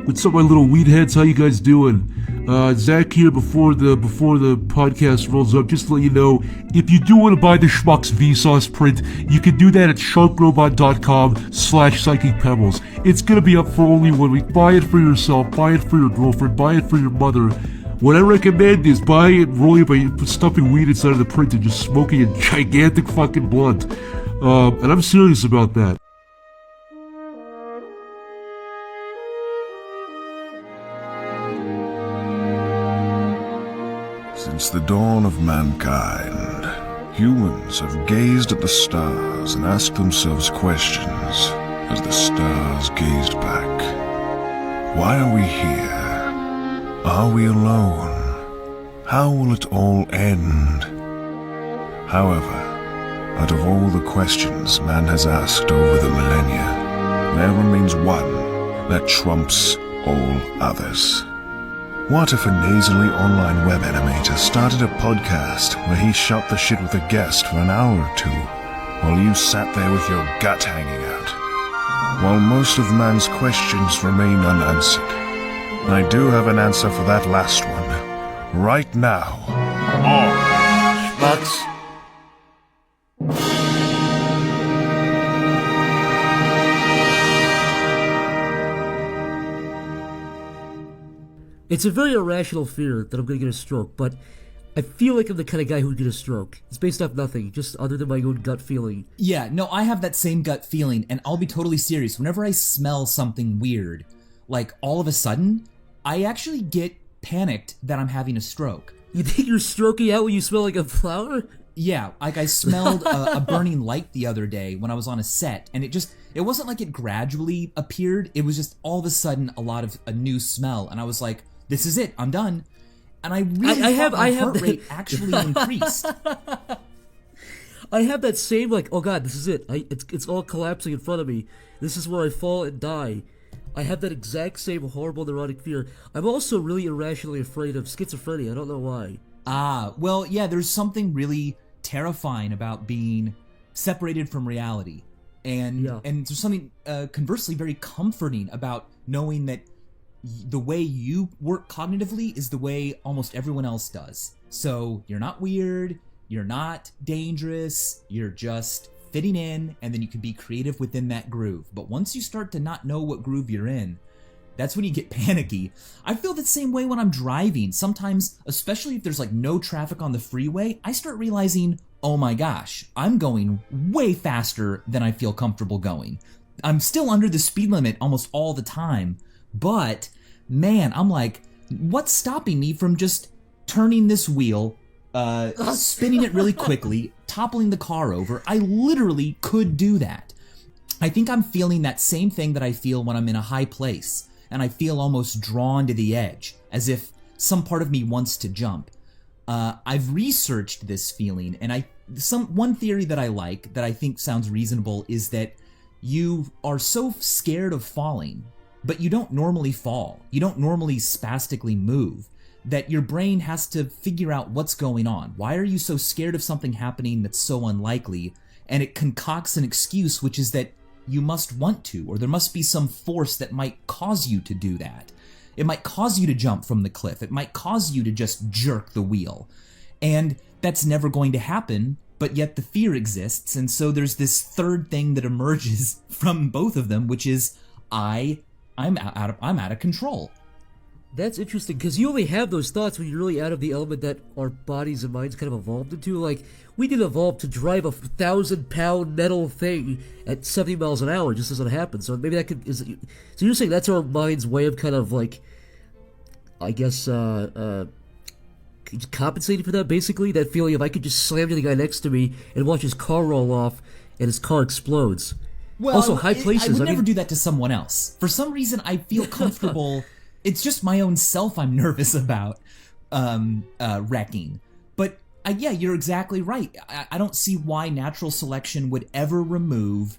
What's up, my little weed heads? How you guys doing? Zach here before the podcast rolls up. Just to let you know, if you do want to buy the SCHMUCKS Vsauce print, you can do that at sharkrobot.com/psychicpebbles. It's gonna be up for only 1 week. Buy it for yourself, buy it for your girlfriend, buy it for your mother. What I recommend is buy it, rolling by stuffing weed inside of the print and just smoking a gigantic fucking blunt. And I'm serious about that. Since the dawn of mankind, humans have gazed at the stars and asked themselves questions as the stars gazed back. Why are we here? Are we alone? How will it all end? However, out of all the questions man has asked over the millennia, there remains one that trumps all others. What if a nasally online web animator started a podcast where he shot the shit with a guest for an hour or two, while you sat there with your gut hanging out? While most of man's questions remain unanswered, I do have an answer for that last one, right now. Oh, SCHMUCKS. It's a very irrational fear that I'm going to get a stroke, but I feel like I'm the kind of guy who would get a stroke. It's based off nothing, just other than my own gut feeling. Yeah, no, I have that same gut feeling, and I'll be totally serious. Whenever I smell something weird, like all of a sudden, I actually get panicked that I'm having a stroke. You think you're stroking out when you smell like a flower? Yeah, like I smelled a burning light the other day when I was on a set, and it wasn't like it gradually appeared. It was just all of a sudden a new smell, and I was like, this is it, I'm done. And I really thought my heart rate actually increased. I have that same, like, oh god, this is it. It's all collapsing in front of me. This is where I fall and die. I have that exact same horrible neurotic fear. I'm also really irrationally afraid of schizophrenia. I don't know why. Ah, well, yeah, there's something really terrifying about being separated from reality. And there's something conversely very comforting about knowing that the way you work cognitively is the way almost everyone else does. So you're not weird, you're not dangerous, you're just fitting in, and then you can be creative within that groove. But once you start to not know what groove you're in, that's when you get panicky. I feel the same way when I'm driving. Sometimes, especially if there's like no traffic on the freeway, I start realizing, oh my gosh, I'm going way faster than I feel comfortable going. I'm still under the speed limit almost all the time, but man, I'm like, what's stopping me from just turning this wheel, spinning it really quickly, toppling the car over? I literally could do that. I think I'm feeling that same thing that I feel when I'm in a high place, and I feel almost drawn to the edge, as if some part of me wants to jump. I've researched this feeling, and one theory that I like, that I think sounds reasonable, is that you are so scared of falling, but you don't normally fall. You don't normally spastically move, that your brain has to figure out what's going on. Why are you so scared of something happening that's so unlikely? And it concocts an excuse, which is that you must want to, or there must be some force that might cause you to do that. It might cause you to jump from the cliff. It might cause you to just jerk the wheel. And that's never going to happen, but yet the fear exists. And so there's this third thing that emerges from both of them, which is I'm out of control. That's interesting, because you only have those thoughts when you're really out of the element that our bodies and minds kind of evolved into. Like, we didn't evolve to drive a 1,000-pound metal thing at 70 miles an hour. It just doesn't happen. So maybe that so you're saying that's our mind's way of kind of like, I guess, compensating for that, basically? That feeling of I could just slam to the guy next to me and watch his car roll off and his car explodes. Well, also, high places. I would never do that to someone else. For some reason, I feel comfortable. It's just my own self I'm nervous about wrecking. But yeah, you're exactly right. I don't see why natural selection would ever remove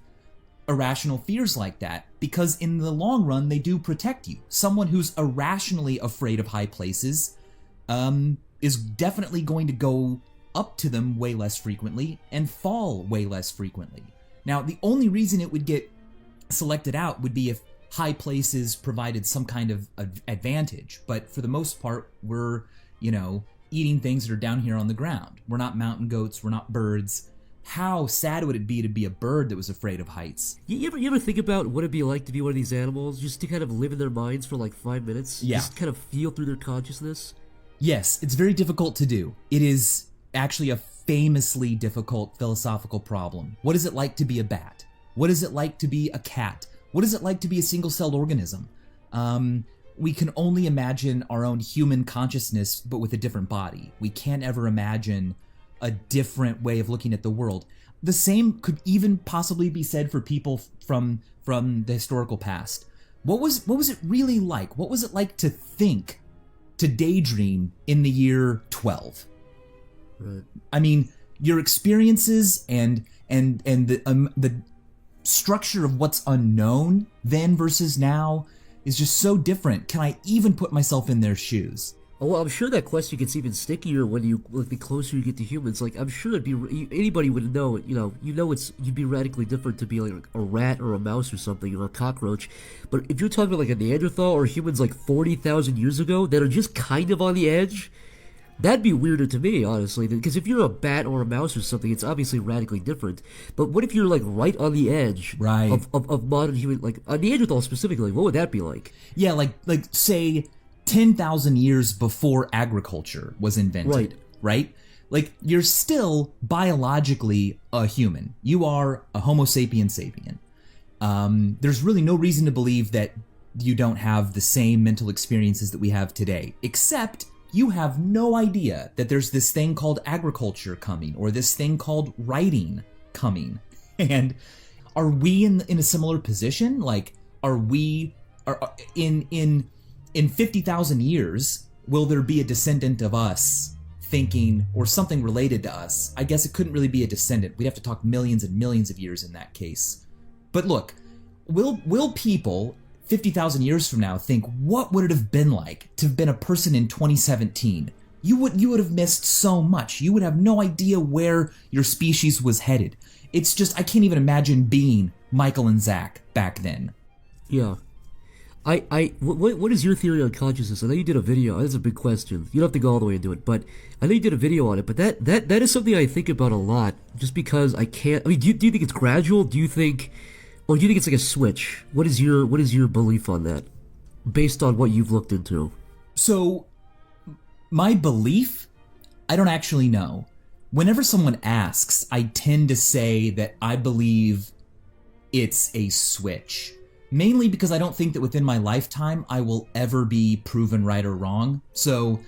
irrational fears like that, because in the long run, they do protect you. Someone who's irrationally afraid of high places is definitely going to go up to them way less frequently and fall way less frequently. Now, the only reason it would get selected out would be if high places provided some kind of advantage, but for the most part, we're, eating things that are down here on the ground. We're not mountain goats, we're not birds. How sad would it be to be a bird that was afraid of heights? You ever think about what it'd be like to be one of these animals, just to kind of live in their minds for like 5 minutes? Yeah. Just kind of feel through their consciousness? Yes, it's very difficult to do. It is actually a famously difficult philosophical problem. What is it like to be a bat? What is it like to be a cat? What is it like to be a single-celled organism? We can only imagine our own human consciousness, but with a different body. We can't ever imagine a different way of looking at the world. The same could even possibly be said for people from the historical past. What was it really like? What was it like to think, to daydream in the year 12? Right. I mean, your experiences and the structure of what's unknown then versus now is just so different. Can I even put myself in their shoes? Oh, well, I'm sure that question gets even stickier when the closer you get to humans. Like, I'm sure anybody would know it. You'd be radically different to be like a rat or a mouse or something, or a cockroach. But if you're talking about like a Neanderthal or humans like 40,000 years ago that are just kind of on the edge, that'd be weirder to me, honestly. Because if you're a bat or a mouse or something, it's obviously radically different. But what if you're like right on the edge of modern human, like a Neanderthal specifically? What would that be like? Yeah, like say 10,000 years before agriculture was invented, right? Like, you're still biologically a human. You are a Homo sapien sapien. There's really no reason to believe that you don't have the same mental experiences that we have today, except you have no idea that there's this thing called agriculture coming, or this thing called writing coming. And are we in a similar position? Like, are in 50,000 years, will there be a descendant of us thinking, or something related to us? I guess it couldn't really be a descendant. We'd have to talk millions and millions of years in that case. But look, will people 50,000 years from now think, what would it have been like to have been a person in 2017? You would have missed so much. You would have no idea where your species was headed. It's just, I can't even imagine being Michael and Zach back then. Yeah. What is your theory on consciousness? I know you did a video. That's a big question. You don't have to go all the way into it, but I know you did a video on it. But that is something I think about a lot, just because I can't. I mean, do you think it's gradual? Do you think it's like a switch? What is your belief on that, based on what you've looked into? So, my belief, I don't actually know. Whenever someone asks, I tend to say that I believe it's a switch. Mainly because I don't think that within my lifetime I will ever be proven right or wrong. So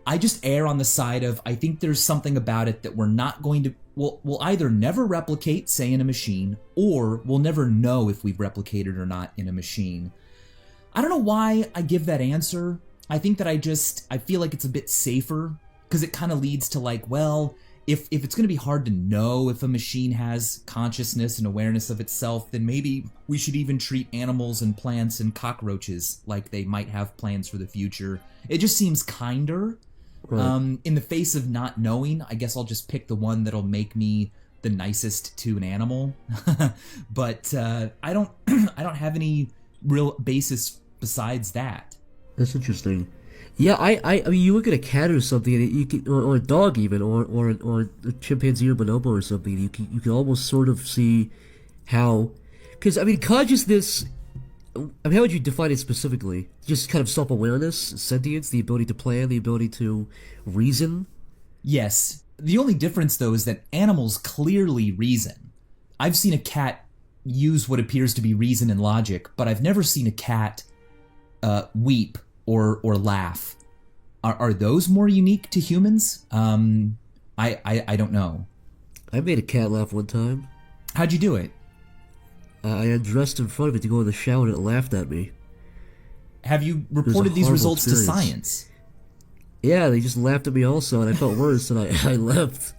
I just err on the side of, I think there's something about it that we're not going to, we'll either never replicate, say, in a machine, or we'll never know if we've replicated or not in a machine. I don't know why I give that answer. I think that I feel like it's a bit safer, because it kind of leads to like, well, if it's going to be hard to know if a machine has consciousness and awareness of itself, then maybe we should even treat animals and plants and cockroaches like they might have plans for the future. It just seems kinder. Right. In the face of not knowing, I guess I'll just pick the one that'll make me the nicest to an animal. But I don't have any real basis besides that. That's interesting. Yeah, I mean, you look at a cat or something, and you can, or a dog even, or a chimpanzee or bonobo or something, you can almost sort of see how, because I mean, consciousness. I mean, how would you define it specifically? Just kind of self-awareness, sentience, the ability to plan, the ability to reason? Yes. The only difference, though, is that animals clearly reason. I've seen a cat use what appears to be reason and logic, but I've never seen a cat weep or laugh. Are those more unique to humans? I don't know. I made a cat laugh one time. How'd you do it? I undressed in front of it to go in the shower, and it laughed at me. Have you reported these results to science? Yeah, they just laughed at me also, and I felt worse, and I left.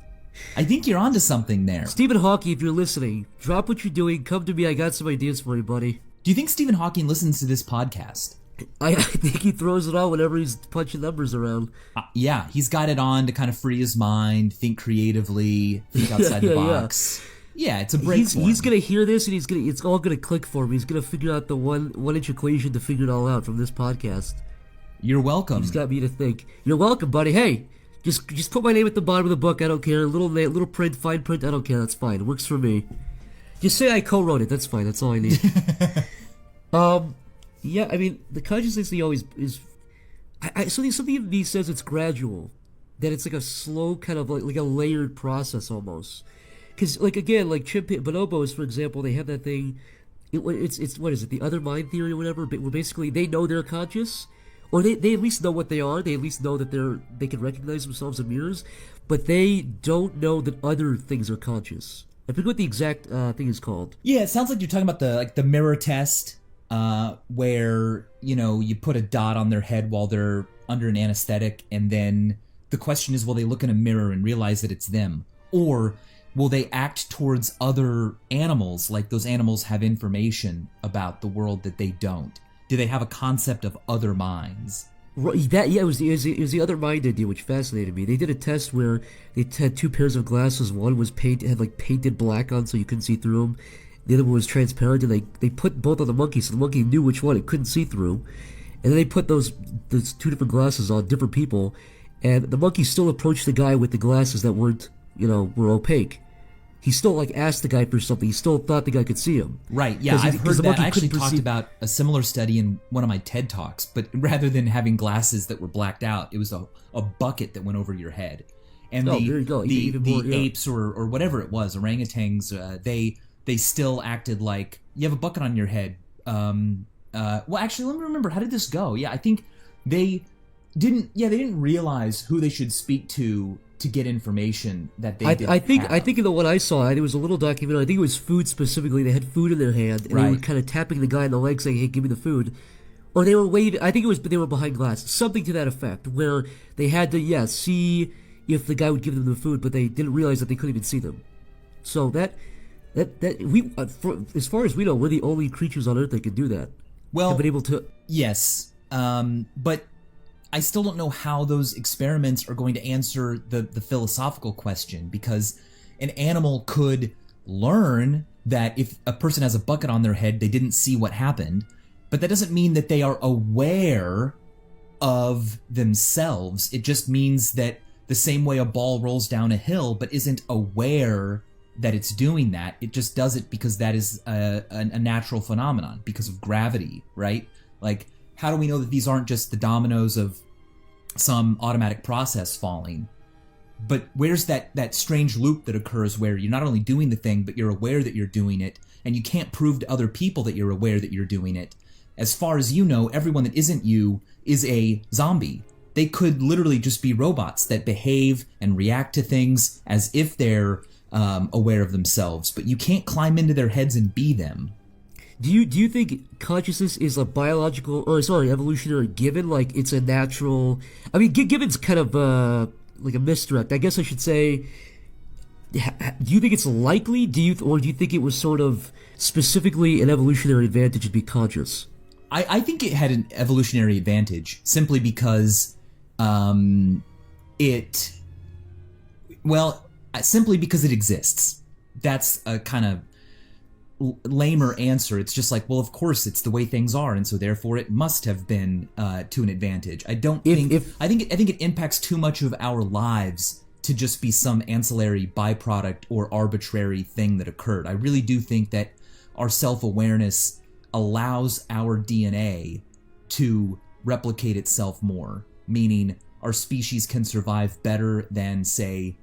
I think you're onto something there. Stephen Hawking, if you're listening, drop what you're doing, come to me, I got some ideas for you, buddy. Do you think Stephen Hawking listens to this podcast? I think he throws it on whenever he's punching numbers around. Yeah, he's got it on to kind of free his mind, think creatively, think outside the box. Yeah, it's a break for He's him. gonna hear this, and it's all gonna click for him. He's gonna figure out the one-inch equation to figure it all out from this podcast. You're welcome. He's got me to think. You're welcome, buddy. Hey, just put my name at the bottom of the book. I don't care. Little print, fine print. I don't care. That's fine. It works for me. Just say I co-wrote it. That's fine. That's all I need. Yeah. I mean, the consciousness thing always is. Something in me says it's gradual, that it's like a slow kind of like a layered process almost. Because like again, like bonobos, for example, they have that thing. It's what is it? The other mind theory or whatever. Where basically they know they're conscious. Or they at least know what they are. They at least know that they can recognize themselves in mirrors, but they don't know that other things are conscious. I forget what the exact thing is called. Yeah, it sounds like you're talking about the mirror test, where you put a dot on their head while they're under an anesthetic, and then the question is, will they look in a mirror and realize that it's them, or will they act towards other animals, like those animals have information about the world that they don't? Do they have a concept of other minds? It was the other mind idea, which fascinated me. They did a test where they had two pairs of glasses. One was painted black on, so you couldn't see through them. The other one was transparent, and they put both on the monkey, so the monkey knew which one it couldn't see through. And then they put those two different glasses on different people, and the monkey still approached the guy with the glasses that were opaque. He still asked the guy for something. He still thought the guy could see him. Right, yeah, I've heard that. I actually talked about a similar study in one of my TED Talks, but rather than having glasses that were blacked out, it was a bucket that went over your head. And there you go. the apes or whatever it was, orangutans, they still acted like, you have a bucket on your head. Well, actually, let me remember, how did this go? Yeah, I think they didn't realize who they should speak to get information that they didn't have. I think in the one I saw, there was a little documentary. I think it was food specifically. They had food in their hand, and they were kind of tapping the guy in the leg, saying, "Hey, give me the food." Or they were waiting. I think it was, but they were behind glass, something to that effect, where they had to see if the guy would give them the food, but they didn't realize that they couldn't even see them. So that we, as far as we know, we're the only creatures on Earth that can do that. Well, have been able to. Yes, but I still don't know how those experiments are going to answer the philosophical question, because an animal could learn that if a person has a bucket on their head, they didn't see what happened, but that doesn't mean that they are aware of themselves. It just means that the same way a ball rolls down a hill but isn't aware that it's doing that, it just does it because that is a natural phenomenon, because of gravity, right? Like, how do we know that these aren't just the dominoes of some automatic process falling? But where's that strange loop that occurs where you're not only doing the thing, but you're aware that you're doing it, and you can't prove to other people that you're aware that you're doing it. As far as you know, everyone that isn't you is a zombie. They could literally just be robots that behave and react to things as if they're aware of themselves, but you can't climb into their heads and be them. Do you think consciousness is a evolutionary given? Like, it's a natural... I mean, given's kind of like a misdirect. I guess I should say, do you think it's likely? Or do you think it was sort of specifically an evolutionary advantage to be conscious? I think it had an evolutionary advantage simply because simply because it exists. That's a kind of lamer answer. It's just like, well, of course, it's the way things are, and so therefore it must have been to an advantage. I think it impacts too much of our lives to just be some ancillary byproduct or arbitrary thing that occurred. I really do think that our self-awareness allows our DNA to replicate itself more, meaning our species can survive better than, say,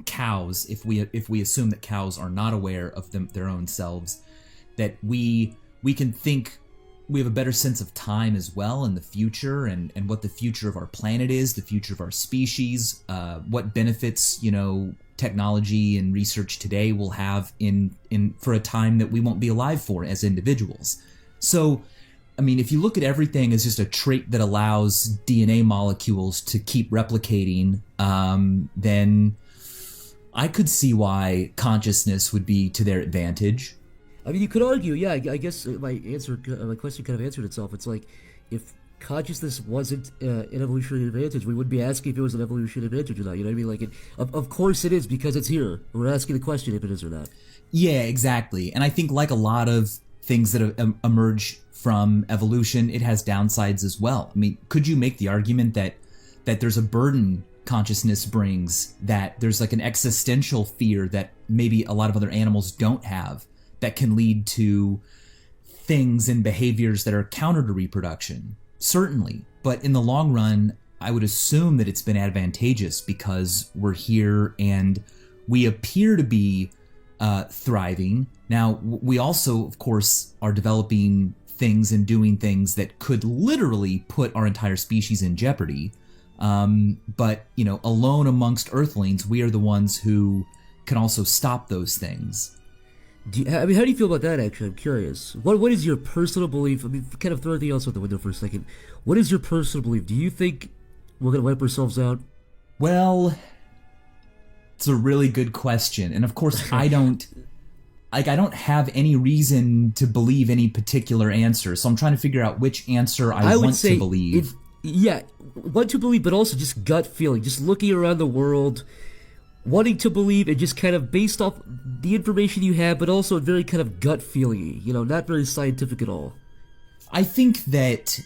cows, if we assume that cows are not aware of their own selves, that we can think we have a better sense of time as well in the future, and what the future of our planet is, the future of our species, what benefits technology and research today will have in for a time that we won't be alive for as individuals. So, I mean, if you look at everything as just a trait that allows DNA molecules to keep replicating, then I could see why consciousness would be to their advantage. I mean, you could argue, yeah. I guess my question kind of answered itself. It's like, if consciousness wasn't an evolutionary advantage, we wouldn't be asking if it was an evolutionary advantage or not. You know what I mean? Like, of course it is because it's here. We're asking the question if it is or not. Yeah, exactly. And I think like a lot of things that emerge from evolution, it has downsides as well. I mean, could you make the argument that there's a burden consciousness brings, that there's like an existential fear that maybe a lot of other animals don't have, that can lead to things and behaviors that are counter to reproduction? Certainly. But in the long run, I would assume that it's been advantageous because we're here and we appear to be thriving. Now, we also, of course, are developing things and doing things that could literally put our entire species in jeopardy. But, you know, alone amongst Earthlings, we are the ones who can also stop those things. How do you feel about that, actually? I'm curious. What is your personal belief? I mean, kind of throw everything else out the window for a second. What is your personal belief? Do you think we're going to wipe ourselves out? Well, it's a really good question. And of course, I don't have any reason to believe any particular answer. So I'm trying to figure out which answer I want to believe. Want to believe, but also just gut feeling. Just looking around the world, wanting to believe, and just kind of based off the information you have, but also very kind of gut feeling, you know, not very scientific at all. I think that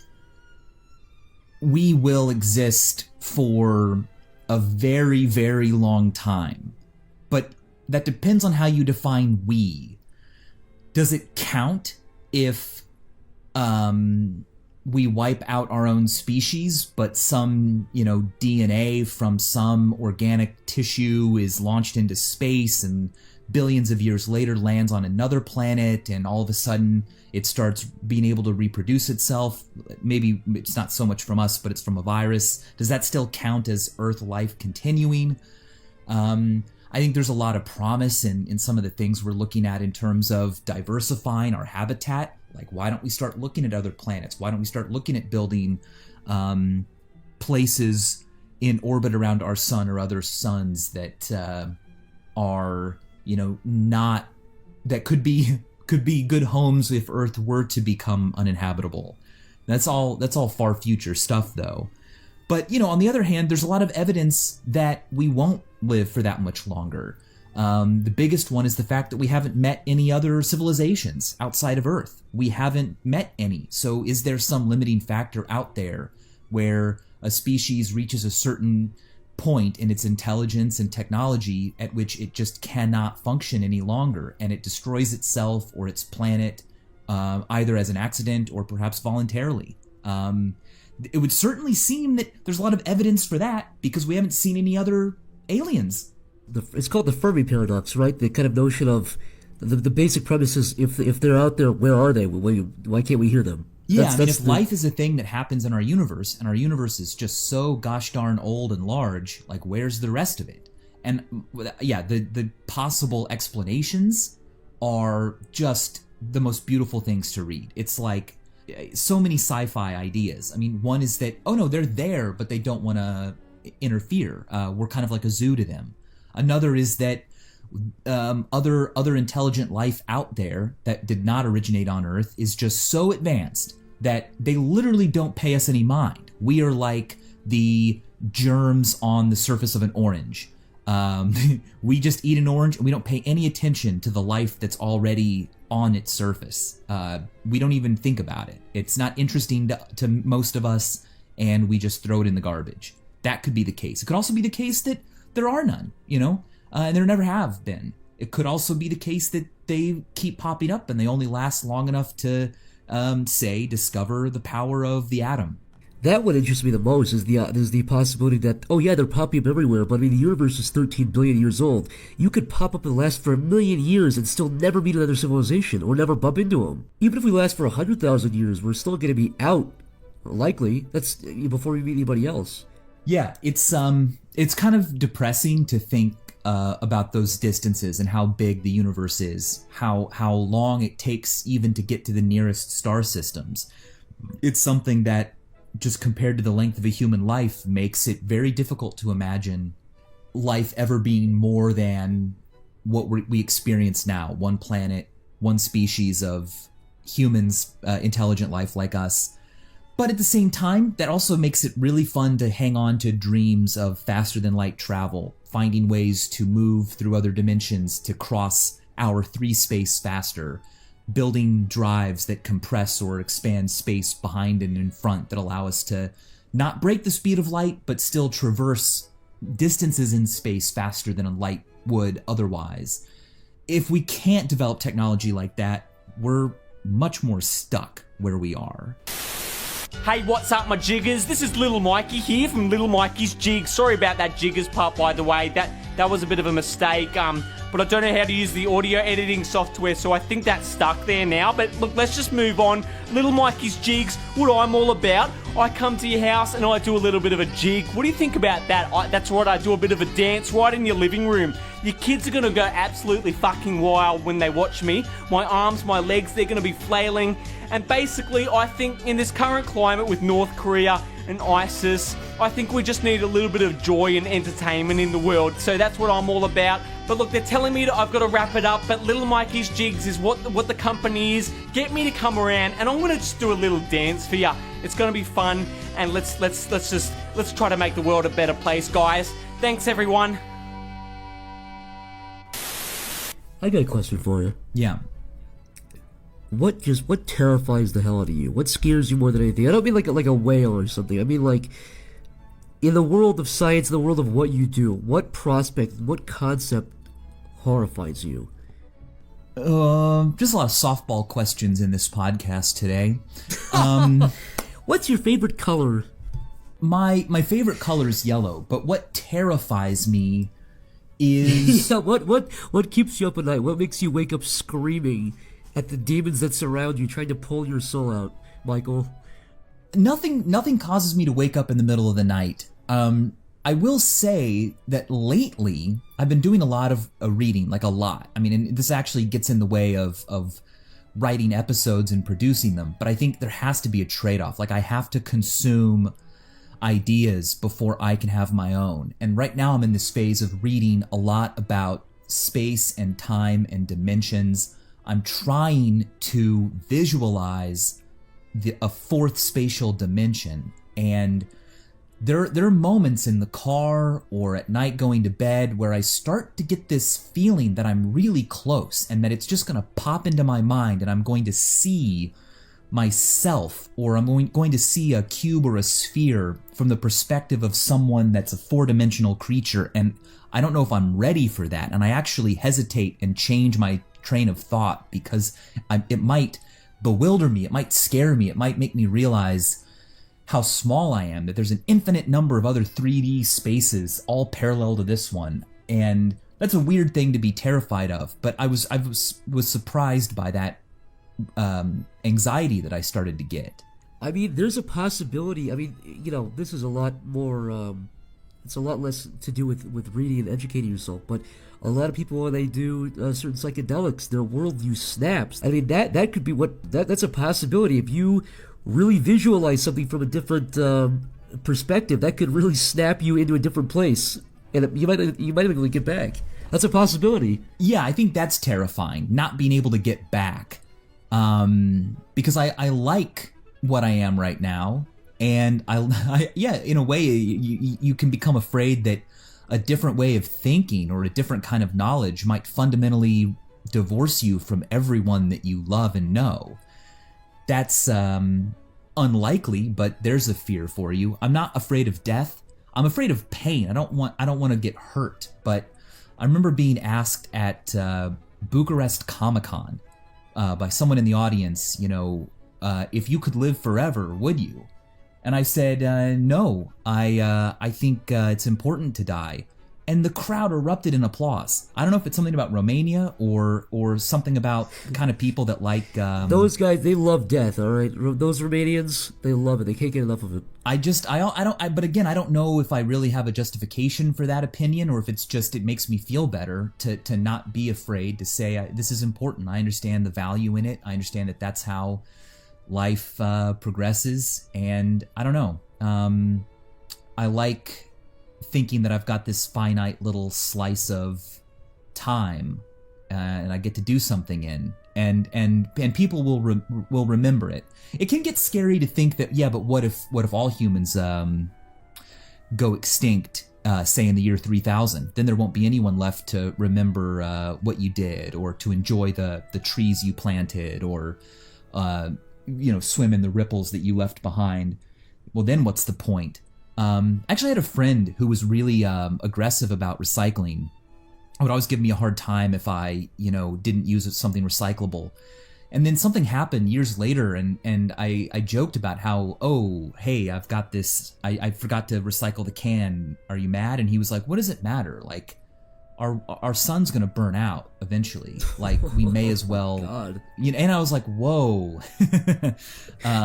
we will exist for a very, very long time, but that depends on how you define we. Does it count if we wipe out our own species, but some, you know, DNA from some organic tissue is launched into space and billions of years later lands on another planet, and all of a sudden it starts being able to reproduce itself? Maybe it's not so much from us, but it's from a virus. Does that still count as Earth life continuing? I think there's a lot of promise in some of the things we're looking at in terms of diversifying our habitat. Like, why don't we start looking at other planets? Why don't we start looking at building places in orbit around our sun or other suns that are, you know, not, that could be good homes if Earth were to become uninhabitable. That's all far future stuff, though. But, you know, on the other hand, there's a lot of evidence that we won't live for that much longer. The biggest one is the fact that we haven't met any other civilizations outside of Earth. We haven't met any. So is there some limiting factor out there where a species reaches a certain point in its intelligence and technology at which it just cannot function any longer, and it destroys itself or its planet, either as an accident or perhaps voluntarily? It would certainly seem that there's a lot of evidence for that because we haven't seen any other aliens. It's called the Fermi paradox, right? The kind of notion of the basic premise is if they're out there, where are they? Why can't we hear them? Yeah, if life is a thing that happens in our universe, and our universe is just so gosh darn old and large, like, where's the rest of it? And yeah, the possible explanations are just the most beautiful things to read. It's like so many sci-fi ideas. I mean, one is that, oh no, they're there, but they don't want to interfere. We're kind of like a zoo to them. Another is that other intelligent life out there that did not originate on Earth is just so advanced that they literally don't pay us any mind. We are like the germs on the surface of an orange. We just eat an orange and we don't pay any attention to the life that's already on its surface. We don't even think about it. It's not interesting to most of us, and we just throw it in the garbage. That could be the case. It could also be the case that there are none, you know, and there never have been. It could also be the case that they keep popping up and they only last long enough to, discover the power of the atom. That what interests me the most is the possibility that, oh yeah, they're popping up everywhere, but I mean, the universe is 13 billion years old. You could pop up and last for 1 million years and still never meet another civilization or never bump into them. Even if we last for 100,000 years, we're still going to be out, likely. That's before we meet anybody else. Yeah, it's kind of depressing to think about those distances and how big the universe is, how long it takes even to get to the nearest star systems. It's something that, just compared to the length of a human life, makes it very difficult to imagine life ever being more than what we experience now. One planet, one species of humans, intelligent life like us. But at the same time, that also makes it really fun to hang on to dreams of faster than light travel, finding ways to move through other dimensions to cross our 3 space faster, building drives that compress or expand space behind and in front that allow us to not break the speed of light, but still traverse distances in space faster than a light would otherwise. If we can't develop technology like that, we're much more stuck where we are. Hey, what's up, my jiggers? This is Little Mikey here from Little Mikey's Jig. Sorry about that jiggers part, by the way. That was a bit of a mistake. But I don't know how to use the audio editing software, so I think that's stuck there now. But look, let's just move on. Little Mikey's Jigs, what I'm all about. I come to your house and I do a little bit of a jig. What do you think about that? That's right, I do a bit of a dance right in your living room. Your kids are going to go absolutely fucking wild when they watch me. My arms, my legs, they're going to be flailing. And basically, I think in this current climate with North Korea and ISIS, I think we just need a little bit of joy and entertainment in the world. So that's what I'm all about. But look, they're telling me that I've got to wrap it up, but Little Mikey's Jigs is what the company is. Get me to come around, and I'm going to just do a little dance for you. It's going to be fun, and let's try to make the world a better place, guys. Thanks, everyone. I got a question for you. Yeah. What terrifies the hell out of you? What scares you more than anything? I don't mean like a whale or something. I mean like, in the world of science, in the world of what you do, what prospect, what concept horrifies you? Just a lot of softball questions in this podcast today. What's your favorite color? My favorite color is yellow, but what terrifies me is... Yeah, what keeps you up at night? What makes you wake up screaming at the demons that surround you, trying to pull your soul out, Michael? Nothing causes me to wake up in the middle of the night. I will say that lately I've been doing a lot of reading, like a lot. I mean, and this actually gets in the way of writing episodes and producing them, but I think there has to be a trade-off. Like, I have to consume ideas before I can have my own. And right now I'm in this phase of reading a lot about space and time and dimensions. I'm trying to visualize a 4th spatial dimension, and there are moments in the car or at night going to bed where I start to get this feeling that I'm really close and that it's just going to pop into my mind and I'm going to see myself, or I'm going to see a cube or a sphere from the perspective of someone that's a 4-dimensional creature, and I don't know if I'm ready for that, and I actually hesitate and change my train of thought because it might bewilder me, it might scare me, it might make me realize how small I am, that there's an infinite number of other 3D spaces all parallel to this one, and that's a weird thing to be terrified of, but I was surprised by that anxiety that I started to get. I mean, there's a possibility. I mean, you know, this is a lot more. It's a lot less to do with reading and educating yourself. But a lot of people, when they do certain psychedelics, their worldview snaps. I mean, that could be that's a possibility. If you really visualize something from a different perspective, that could really snap you into a different place, and you might even be able to get back. That's a possibility. Yeah, I think that's terrifying. Not being able to get back. Because I like what I am right now, and I yeah, in a way, you can become afraid that a different way of thinking or a different kind of knowledge might fundamentally divorce you from everyone that you love and know. That's unlikely, but there's a fear for you. I'm not afraid of death. I'm afraid of pain. I don't want to get hurt. But I remember being asked at Bucharest Comic-Con by someone in the audience, you know, if you could live forever, would you? And I said, no, I think it's important to die. And the crowd erupted in applause. I don't know if it's something about Romania or something about the kind of people that like... Those guys, they love death, all right? Those Romanians, they love it. They can't get enough of it. But again, I don't know if I really have a justification for that opinion, or if it's just, it makes me feel better to not be afraid to say, this is important. I understand the value in it. I understand that that's how life progresses. And I don't know. I like thinking that I've got this finite little slice of time and I get to do something in. and people will remember it. It can get scary to think that, yeah, but what if all humans go extinct, say in the year 3000? Then there won't be anyone left to remember what you did, or to enjoy the trees you planted, or swim in the ripples that you left behind. Well, then what's the point? Actually, I had a friend who was really aggressive about recycling. Would always give me a hard time if I, didn't use something recyclable. And then something happened years later, and I joked about how, oh, hey, I've got this, I forgot to recycle the can. Are you mad? And he was like, what does it matter? Like, our sun's gonna burn out eventually. Like, we may as well. God. And I was like, whoa.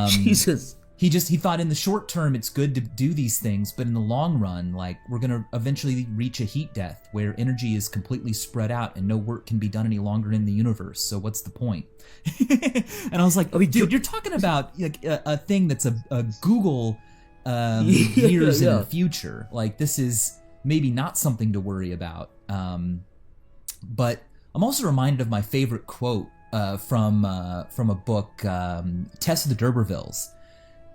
Jesus. He thought in the short term it's good to do these things, but in the long run, like, we're gonna eventually reach a heat death where energy is completely spread out and no work can be done any longer in the universe. So what's the point? And I was like, dude, you're talking about like a thing that's a Google years in the future. Like, this is maybe not something to worry about. But I'm also reminded of my favorite quote from a book, Tess of the D'Urbervilles.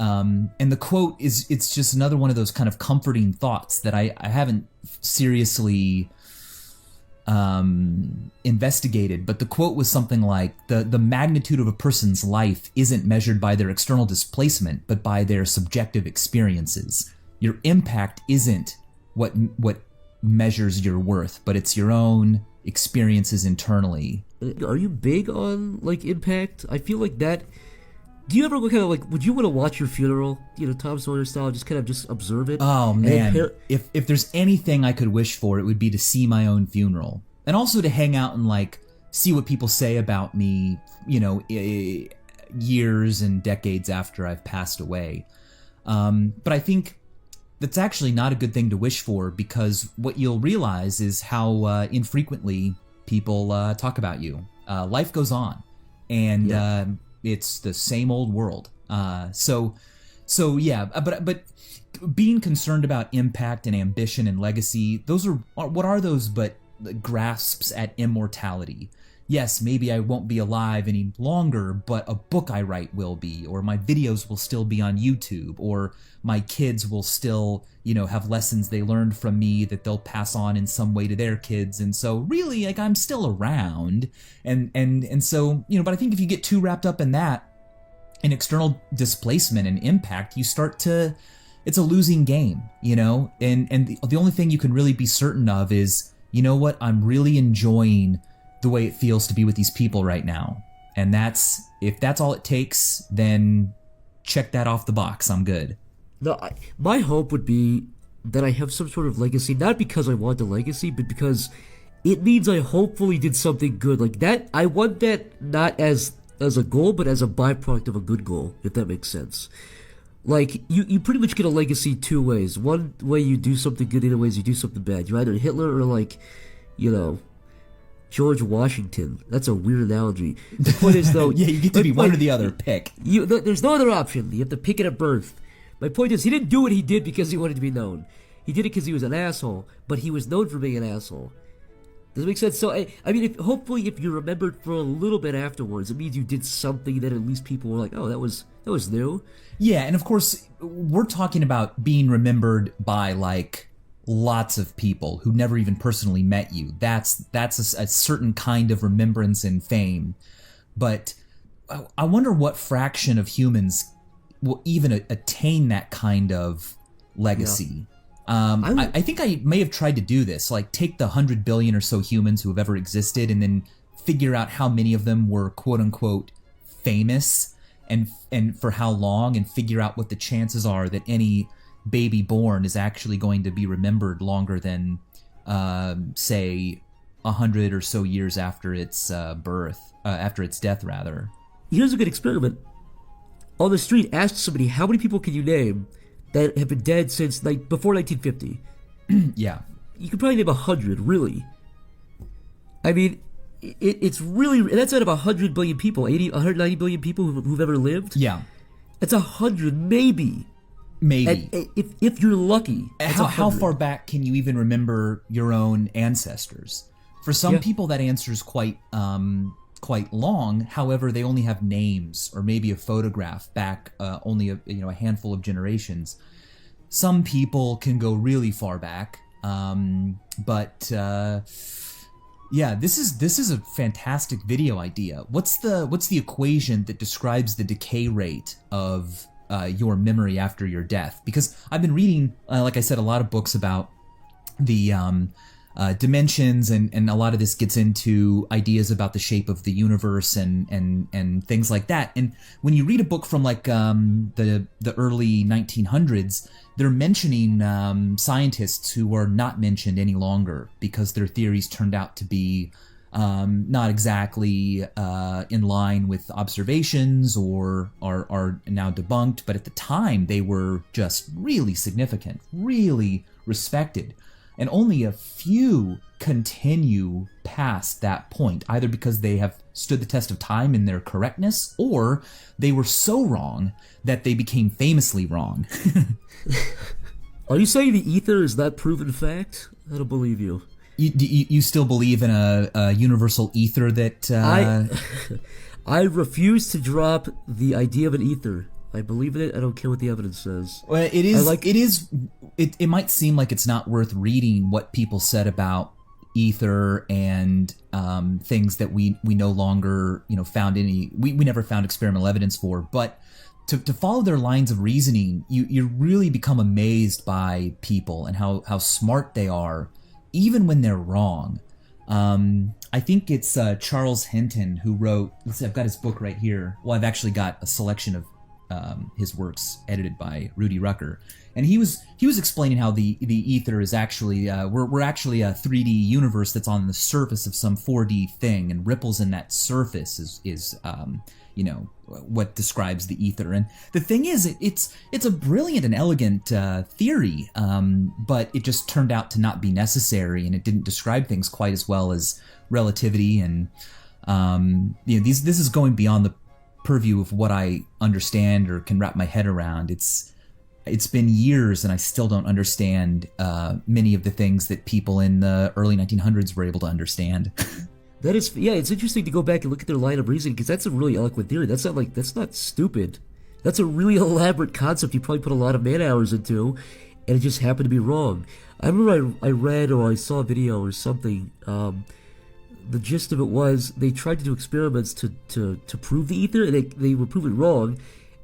And the quote it's just another one of those kind of comforting thoughts that I haven't seriously investigated, but the quote was something like, the magnitude of a person's life isn't measured by their external displacement, but by their subjective experiences. Your impact isn't what measures your worth, but it's your own experiences internally. Are you big on, like, impact? I feel like that... Do you ever kind of like, would you want to watch your funeral, Tom Sawyer style, just kind of just observe it? Oh, man. If there's anything I could wish for, it would be to see my own funeral. And also to hang out and, like, see what people say about me, years and decades after I've passed away. But I think that's actually not a good thing to wish for, because what you'll realize is how infrequently people talk about you. Life goes on. And... it's the same old world. So yeah, but being concerned about impact and ambition and legacy, those are what are those but grasps at immortality? Yes, maybe I won't be alive any longer, but a book I write will be, or my videos will still be on YouTube, or my kids will still, have lessons they learned from me that they'll pass on in some way to their kids. And so really, like, I'm still around. And so, but I think if you get too wrapped up in that, in external displacement and impact, you start to, it's a losing game, and the only thing you can really be certain of is, what, I'm really enjoying the way it feels to be with these people right now. And if that's all it takes, then check that off the box. I'm good. No, my hope would be that I have some sort of legacy, not because I want a legacy, but because it means I hopefully did something good. Like that, I want that not as a goal, but as a byproduct of a good goal, if that makes sense. Like, you pretty much get a legacy two ways. One way you do something good, the other ways you do something bad. You're either Hitler or, like, George Washington. That's a weird analogy. The point is, though... yeah, you get to be one or the other. Pick. There's no other option. You have to pick it at birth. My point is, he didn't do what he did because he wanted to be known. He did it because he was an asshole, but he was known for being an asshole. Does it make sense? So, I mean, hopefully if you're remembered for a little bit afterwards, it means you did something that at least people were like, oh, that was new. Yeah, and of course, we're talking about being remembered by, like, lots of people who never even personally met you. That's a certain kind of remembrance and fame. But I wonder what fraction of humans will even attain that kind of legacy. Yeah. I think I may have tried to do this, like take the 100 billion or so humans who have ever existed and then figure out how many of them were quote unquote famous and for how long, and figure out what the chances are that any baby born is actually going to be remembered longer than, say, 100 or so years after its after its death, rather. Here's a good experiment. On the street, ask somebody, how many people can you name that have been dead since before 1950? Yeah. You could probably name 100, really. I mean, it's really... That's out of 100 billion people, 190 billion people who've ever lived. Yeah. That's 100, maybe. Maybe. If you're lucky. How far back can you even remember your own ancestors? For some people, that answer is quite quite long. However, they only have names or maybe a photograph back only a handful of generations. Some people can go really far back, but yeah, this is a fantastic video idea. What's the equation that describes the decay rate of your memory after your death? Because I've been reading, like I said, a lot of books about the dimensions, and a lot of this gets into ideas about the shape of the universe and things like that. And when you read a book from like the early 1900s, they're mentioning scientists who are not mentioned any longer because their theories turned out to be not exactly in line with observations or are now debunked. But at the time, they were just really significant, really respected. And only a few continue past that point, either because they have stood the test of time in their correctness, or they were so wrong that they became famously wrong. Are you saying the ether is not proven fact? I don't believe you. You still believe in a universal ether that... I refuse to drop the idea of an ether. I believe in it. I don't care what the evidence says. Well, it might seem like it's not worth reading what people said about ether and things that we no longer found we never found experimental evidence for. But to follow their lines of reasoning, you really become amazed by people and how smart they are, even when they're wrong. I think it's Charles Hinton who wrote. Let's see, I've got his book right here. Well, I've actually got a selection of his works edited by Rudy Rucker, and he was explaining how the ether is actually we're actually a 3D universe that's on the surface of some 4D thing, and ripples in that surface is what describes the ether. And the thing is, it's a brilliant and elegant theory, but it just turned out to not be necessary, and it didn't describe things quite as well as relativity. And this is going beyond the purview of what I understand or can wrap my head around. It's been years and I still don't understand many of the things that people in the early 1900s were able to understand. That is, yeah, it's interesting to go back and look at their line of reasoning, because that's a really eloquent theory. That's not stupid. That's a really elaborate concept you probably put a lot of man hours into, and it just happened to be wrong. I remember I read or I saw a video or something. The gist of it was they tried to do experiments to prove the ether, and they were proven wrong.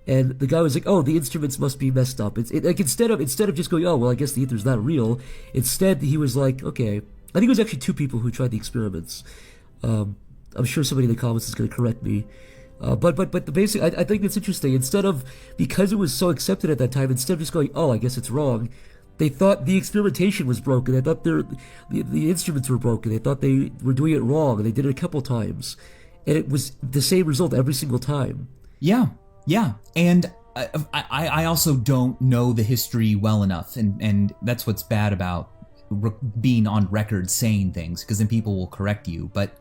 And the guy was like, "Oh, the instruments must be messed up." Like instead of just going, "Oh, well, I guess the ether's not real," instead he was like, "Okay." I think it was actually two people who tried the experiments. I'm sure somebody in the comments is going to correct me. But the basic, I think it's interesting. Because it was so accepted at that time, instead of just going, "Oh, I guess it's wrong," they thought the experimentation was broken. They thought the instruments were broken. They thought they were doing it wrong, and they did it a couple times, and it was the same result every single time. Yeah. And I also don't know the history well enough, and that's what's bad about being on record saying things, because then people will correct you. But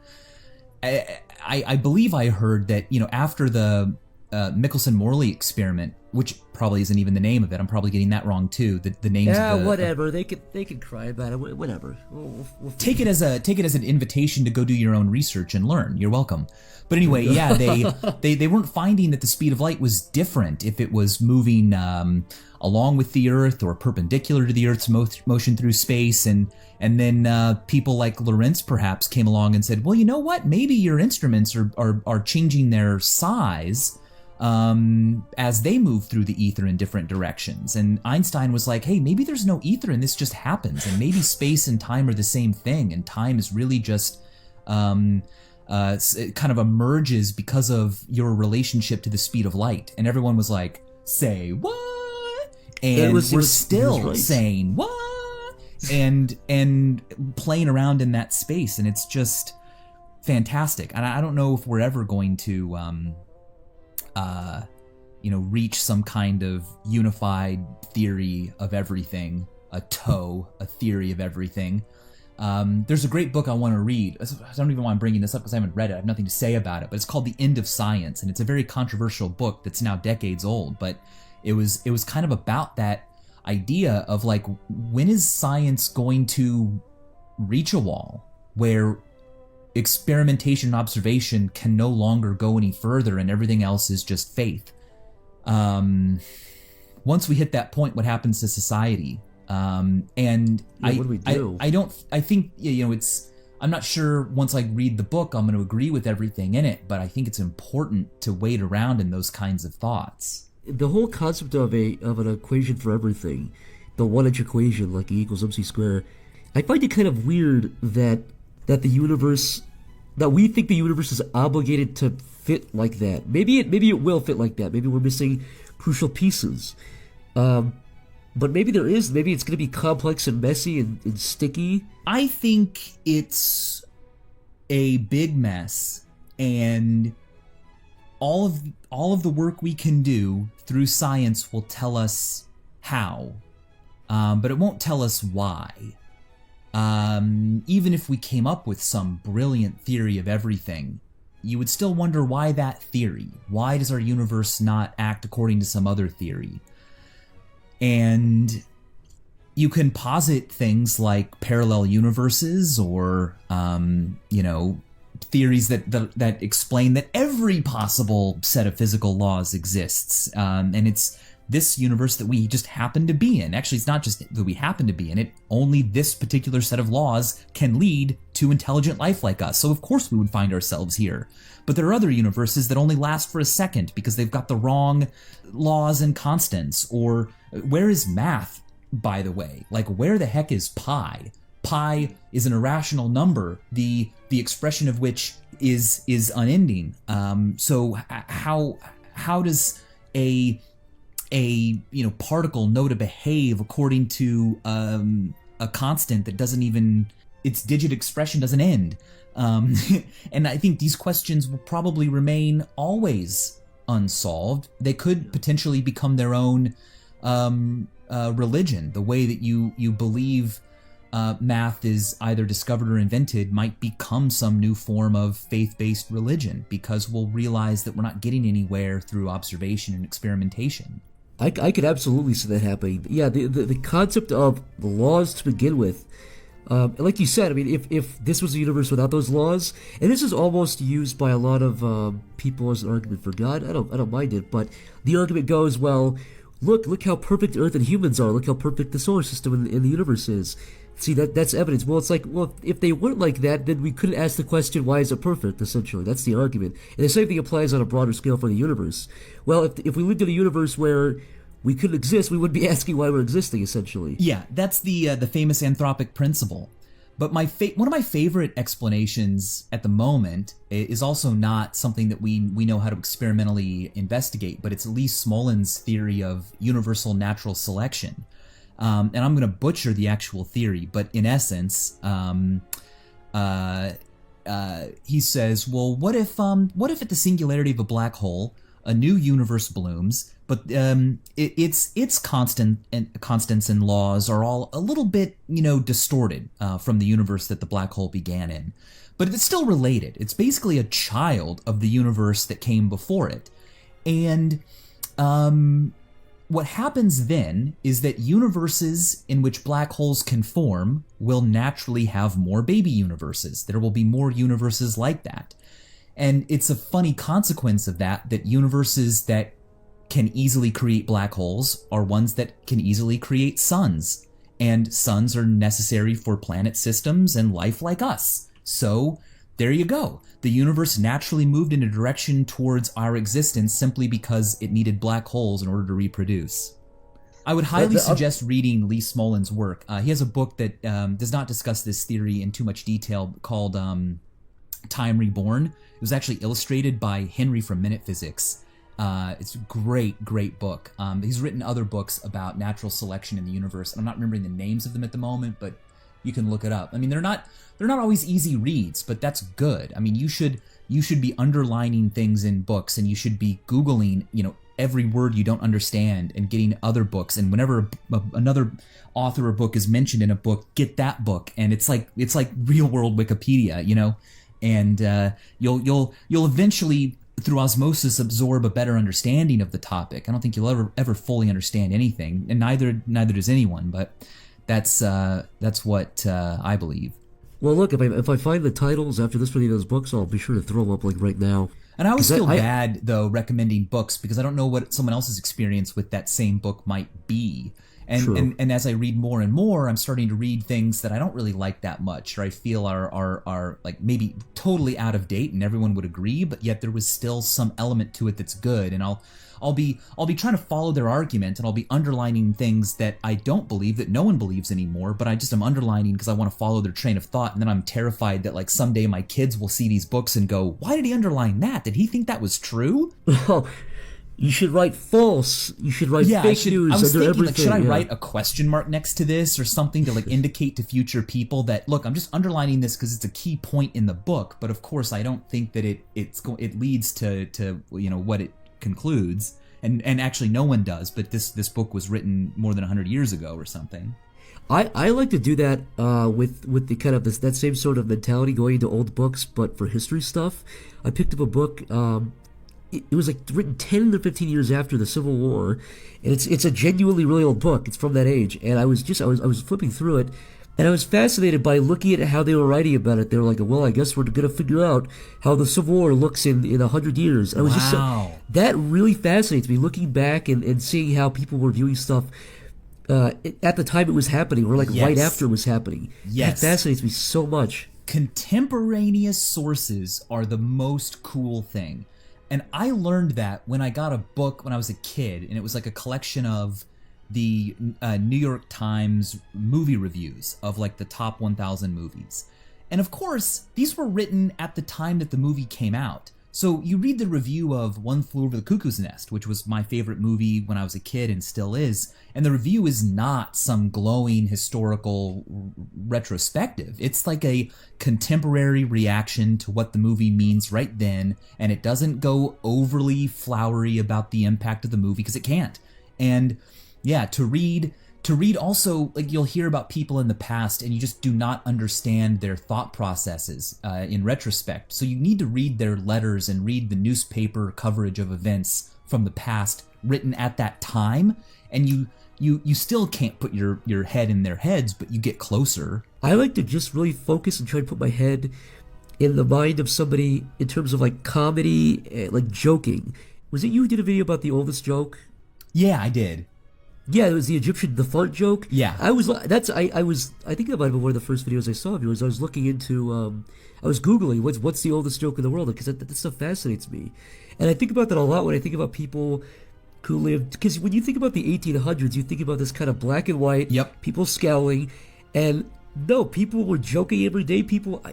I believe I heard that after the Michelson-Morley experiment, which probably isn't even the name of it. I'm probably getting that wrong too. The names. Yeah, of the, whatever. They can cry about it. Whatever. We'll take it as an invitation to go do your own research and learn. You're welcome. But anyway, yeah, they weren't finding that the speed of light was different if it was moving along with the Earth or perpendicular to the Earth's motion through space. And then people like Lorentz perhaps came along and said, well, you know what? Maybe your instruments are changing their size as they move through the ether in different directions. And Einstein was like, hey, maybe there's no ether and this just happens, and maybe space and time are the same thing, and time is really just it kind of emerges because of your relationship to the speed of light. And everyone was like, say what? And we're still right. Saying what? And playing around in that space, and it's just fantastic. And I don't know if we're ever going to reach some kind of unified theory of everything, a theory of everything. There's a great book I want to read. I don't even want to bring this up because I haven't read it. I have nothing to say about it, but it's called The End of Science, and it's a very controversial book that's now decades old, but it was kind of about that idea of like, when is science going to reach a wall where experimentation and observation can no longer go any further and everything else is just faith. Once we hit that point, what happens to society? And what do we do? I think, I'm not sure once I read the book I'm going to agree with everything in it, but I think it's important to wait around in those kinds of thoughts. The whole concept of an equation for everything, the 1-inch equation, like E equals MC squared, I find it kind of weird that the universe, that we think the universe is obligated to fit like that. Maybe it will fit like that. Maybe we're missing crucial pieces. But maybe there is. Maybe it's going to be complex and messy and sticky. I think it's a big mess, and all of the work we can do through science will tell us how, but it won't tell us why. Even if we came up with some brilliant theory of everything, you would still wonder why that theory. Why does our universe not act according to some other theory? And you can posit things like parallel universes or, theories that explain that every possible set of physical laws exists. And it's this universe that we just happen to be in. Actually, it's not just that we happen to be in it. Only this particular set of laws can lead to intelligent life like us. So of course we would find ourselves here. But there are other universes that only last for a second because they've got the wrong laws and constants. Or where is math, by the way? Like, where the heck is pi? Pi is an irrational number, the expression of which is unending. So how does a particle know to behave according to a constant that doesn't even, its digit expression doesn't end? And I think these questions will probably remain always unsolved. They could potentially become their own religion. The way that you believe math is either discovered or invented might become some new form of faith-based religion, because we'll realize that we're not getting anywhere through observation and experimentation. I could absolutely see that happening. Yeah, the concept of the laws to begin with, like you said, I mean, if this was a universe without those laws, and this is almost used by a lot of people as an argument for God. I don't mind it, but the argument goes, well, look how perfect Earth and humans are. Look how perfect the solar system in the universe is. See, that's evidence. Well, it's like, well, if they weren't like that, then we couldn't ask the question, why is it perfect, essentially. That's the argument. And the same thing applies on a broader scale for the universe. Well, if we lived in a universe where we couldn't exist, we wouldn't be asking why we're existing, essentially. Yeah, that's the famous anthropic principle. But one of my favorite explanations at the moment is also not something that we know how to experimentally investigate, but it's Lee Smolin's theory of universal natural selection. And I'm going to butcher the actual theory, but in essence, he says, well, what if at the singularity of a black hole, a new universe blooms, but its constants and laws are all a little bit, distorted from the universe that the black hole began in. But it's still related. It's basically a child of the universe that came before it. And what happens then is that universes in which black holes can form will naturally have more baby universes. There will be more universes like that. And it's a funny consequence of that universes that can easily create black holes are ones that can easily create suns. And suns are necessary for planet systems and life like us. So there you go. The universe naturally moved in a direction towards our existence simply because it needed black holes in order to reproduce. I would highly suggest reading Lee Smolin's work. He has a book that does not discuss this theory in too much detail called Time Reborn. It was actually illustrated by Henry from Minute Physics. It's a great book. He's written other books about natural selection in the universe. And I'm not remembering the names of them at the moment, but you can look it up. I mean, they're not always easy reads, but that's good. I mean, you should be underlining things in books, and you should be Googling, every word you don't understand and getting other books. And whenever another author or book is mentioned in a book, get that book. And it's like real world Wikipedia, and you'll eventually, through osmosis, absorb a better understanding of the topic. I don't think you'll ever fully understand anything, and neither does anyone, but that's what I believe. Well, look, if I find the titles after this reading of those books, I'll be sure to throw them up like right now. And I always feel bad, though, recommending books because I don't know what someone else's experience with that same book might be. And as I read more and more, I'm starting to read things that I don't really like that much, or I feel are like maybe totally out of date, and everyone would agree, but yet there was still some element to it that's good. And I'll be trying to follow their argument, and I'll be underlining things that I don't believe, that no one believes anymore, but I just am underlining because I want to follow their train of thought, and then I'm terrified that like someday my kids will see these books and go, why did he underline that? Did he think that was true? Well, you should write false. You should write fake news. I was thinking, everything. like, should I write a question mark next to this or something to like indicate to future people that, look, I'm just underlining this because it's a key point in the book, but of course I don't think that it leads to what it concludes, and actually no one does, but this book was written more than 100 years ago or something. I like to do that with the kind of that same sort of mentality, going into old books but for history stuff. I picked up a book. It was like written 10 or 15 years after the Civil War, and it's a genuinely really old book. It's from that age, and I was flipping through it, and I was fascinated by looking at how they were writing about it. They were like, well, I guess we're gonna figure out how the Civil War looks in 100 years. And I was just that really fascinates me, looking back and seeing how people were viewing stuff at the time it was happening, or like right after it was happening. That fascinates me so much. Contemporaneous sources are the most cool thing. And I learned that when I got a book when I was a kid, and it was like a collection of the New York Times movie reviews of like the top 1,000 movies. And of course, these were written at the time that the movie came out. So you read the review of One Flew Over the Cuckoo's Nest, which was my favorite movie when I was a kid and still is, and the review is not some glowing historical retrospective. It's like a contemporary reaction to what the movie means right then, and it doesn't go overly flowery about the impact of the movie because it can't. And yeah, to read also, like, you'll hear about people in the past and you just do not understand their thought processes in retrospect. So you need to read their letters and read the newspaper coverage of events from the past written at that time, and you still can't put your head in their heads, but you get closer. I like to just really focus and try to put my head in the mind of somebody in terms of like comedy, like joking. Was it you who did a video about the oldest joke? Yeah, I did. Yeah, it was the Egyptian, the fart joke. Yeah. I think that might have been one of the first videos I saw of yours. I was looking into, I was Googling what's the oldest joke in the world, because that stuff fascinates me. And I think about that a lot when I think about people who lived, because when you think about the 1800s, you think about this kind of black and white, people scowling, and no, people were joking every day. People,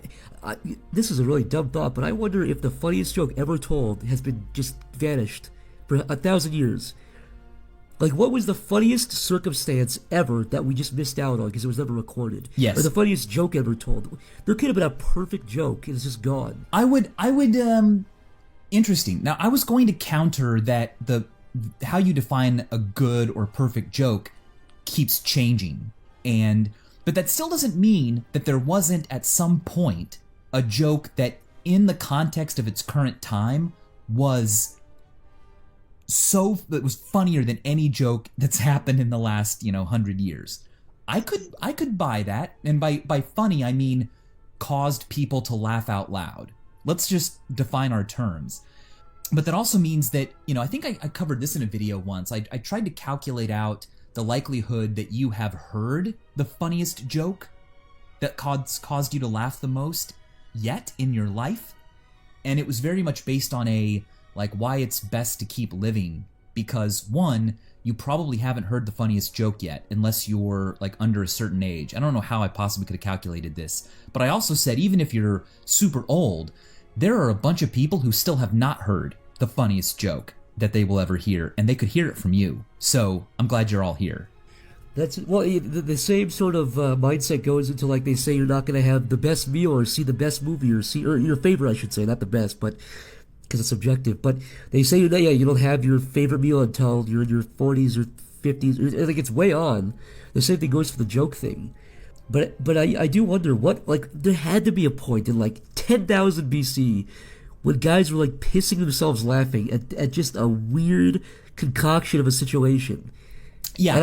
this is a really dumb thought, but I wonder if the funniest joke ever told has been just vanished for 1,000 years. Like, what was the funniest circumstance ever that we just missed out on because it was never recorded? Yes. Or the funniest joke ever told? There could have been a perfect joke, and it's just gone. I would, interesting. Now, I was going to counter that how you define a good or perfect joke keeps changing. But that still doesn't mean that there wasn't at some point a joke that in the context of its current time was that was funnier than any joke that's happened in the last 100 years. I could buy that, and by funny I mean caused people to laugh out loud. Let's just define our terms. But that also means that, I think I covered this in a video once. I tried to calculate out the likelihood that you have heard the funniest joke that caused you to laugh the most yet in your life, and it was very much based on why it's best to keep living, because one, you probably haven't heard the funniest joke yet unless you're under a certain age. I don't know how I possibly could have calculated this, but I also said even if you're super old, there are a bunch of people who still have not heard the funniest joke that they will ever hear, and they could hear it from you. So I'm glad you're all here. The same sort of mindset goes into, like, they say you're not going to have the best meal or see the best movie or your favorite, I should say, not the best, but because it's subjective, but they say you don't have your favorite meal until you're in your 40s or 50s. I think it's way on. The same thing goes for the joke thing. But I do wonder there had to be a point in 10,000 BC when guys were pissing themselves laughing at just a weird concoction of a situation. Yeah,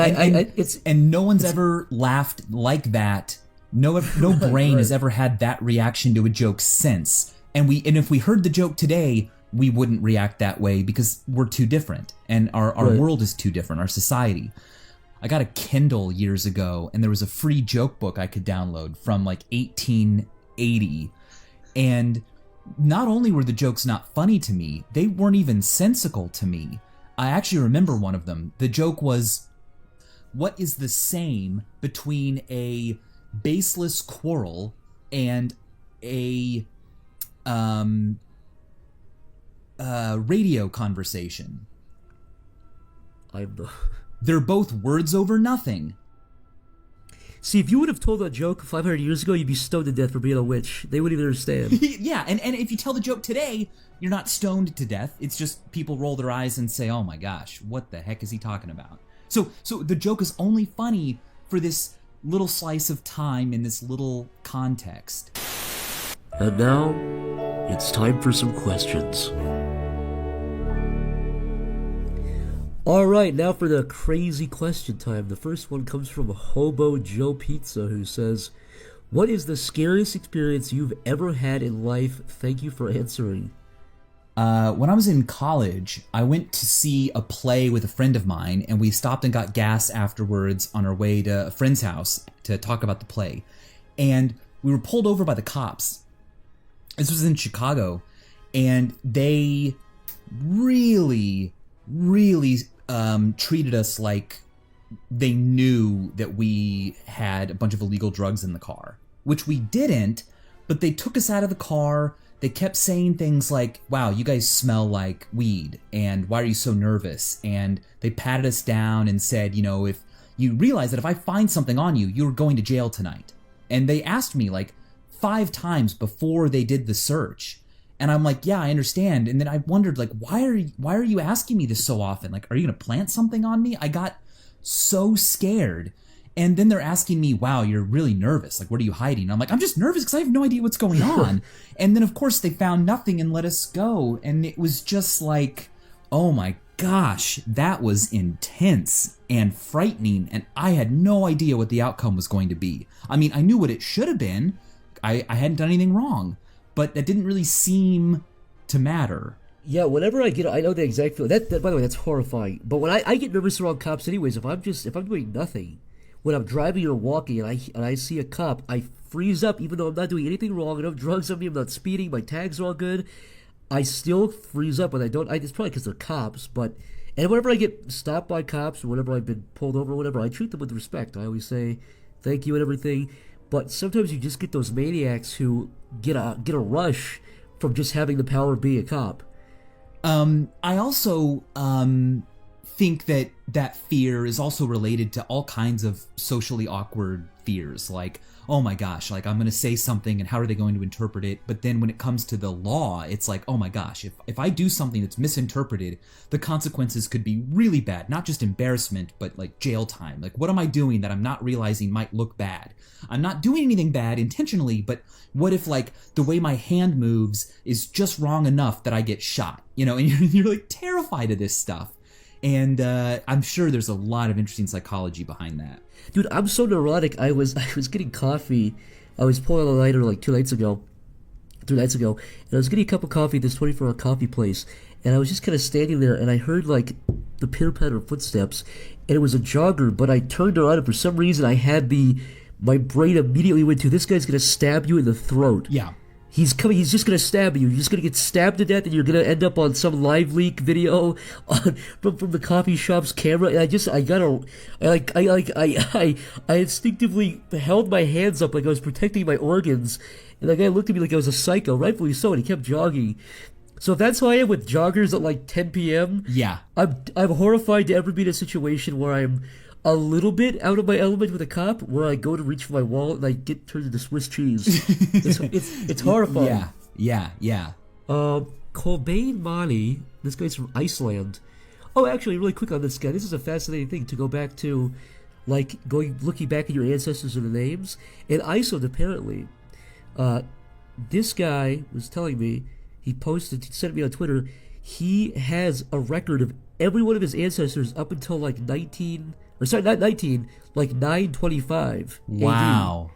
and no one's ever laughed like that No brain has ever had that reaction to a joke since. And if we heard the joke today, we wouldn't react that way because we're too different and our world is too different, our society. I got a Kindle years ago and there was a free joke book I could download from like 1880. And not only were the jokes not funny to me, they weren't even sensical to me. I actually remember one of them. The joke was, what is the same between a baseless quarrel and a radio conversation? They're both words over nothing. See, if you would have told that joke 500 years ago, you'd be stoned to death for being a witch. They wouldn't even understand. Yeah, and if you tell the joke today, you're not stoned to death. It's just people roll their eyes and say, oh my gosh, what the heck is he talking about? So the joke is only funny for this little slice of time in this little context. And now, it's time for some questions. Alright, now for the crazy question time. The first one comes from Hobo Joe Pizza, who says, what is the scariest experience you've ever had in life? Thank you for answering. When I was in college, I went to see a play with a friend of mine, and we stopped and got gas afterwards on our way to a friend's house to talk about the play. And we were pulled over by the cops. This was in Chicago, and they really treated us like they knew that we had a bunch of illegal drugs in the car, which we didn't, but they took us out of the car. They kept saying things like, wow, you guys smell like weed, and why are you so nervous? And they patted us down and said, you know, if you realize that if I find something on you, you're going to jail tonight. And they asked me like 5 times before they did the search. And I'm like, yeah, I understand. And then I wondered, like, why are you asking me this so often? Like, are you going to plant something on me? I got so scared. And then they're asking me, wow, you're really nervous. Like, what are you hiding? And I'm like, I'm just nervous because I have no idea what's going on. And then, of course, they found nothing and let us go. And it was just like, oh my gosh, that was intense and frightening. And I had no idea what the outcome was going to be. I mean, I knew what it should have been. I hadn't done anything wrong. But that didn't really seem to matter. Yeah, whenever I know the exact feeling. That by the way, that's horrifying. But when I get nervous around cops anyways, if I'm doing nothing, when I'm driving or walking and I see a cop, I freeze up even though I'm not doing anything wrong. I don't have drugs on me, I'm not speeding, my tags are all good. I still freeze up when it's probably because they're cops, and whenever I get stopped by cops or whenever I've been pulled over or whatever, I treat them with respect. I always say thank you and everything. But sometimes you just get those maniacs who get a rush from just having the power of being a cop. I also think that fear is also related to all kinds of socially awkward fears, like, oh my gosh, like I'm going to say something and how are they going to interpret it? But then when it comes to the law, it's like, oh my gosh, if I do something that's misinterpreted, the consequences could be really bad, not just embarrassment, but like jail time. Like, what am I doing that I'm not realizing might look bad? I'm not doing anything bad intentionally, but what if like the way my hand moves is just wrong enough that I get shot, you know, and you're like terrified of this stuff. And I'm sure there's a lot of interesting psychology behind that. Dude, I'm so neurotic. I was getting coffee. I was pulling a lighter like 3 nights ago, and I was getting a cup of coffee at this 24-hour coffee place, and I was just kind of standing there, and I heard like the pitter-patter of footsteps, and it was a jogger, but I turned around, and for some reason I had my brain immediately went to, this guy's gonna stab you in the throat. Yeah. He's coming, he's just gonna stab you. You're just gonna get stabbed to death, and you're gonna end up on some live leak video from the coffee shop's camera. And I instinctively held my hands up like I was protecting my organs. And the guy looked at me like I was a psycho, rightfully so, and he kept jogging. So if that's how I am with joggers at like 10 p.m., yeah, I'm horrified to ever be in a situation where I'm a little bit out of my element with a cop, where I go to reach for my wallet and I get turned into Swiss cheese. It's horrifying. Yeah. Cobain Mani, this guy's from Iceland. Oh, actually, really quick on this guy. This is a fascinating thing to go back to, like looking back at your ancestors and the names. In Iceland, apparently, this guy was telling me, he sent me on Twitter, he has a record of every one of his ancestors up until like 925 Wow. AD.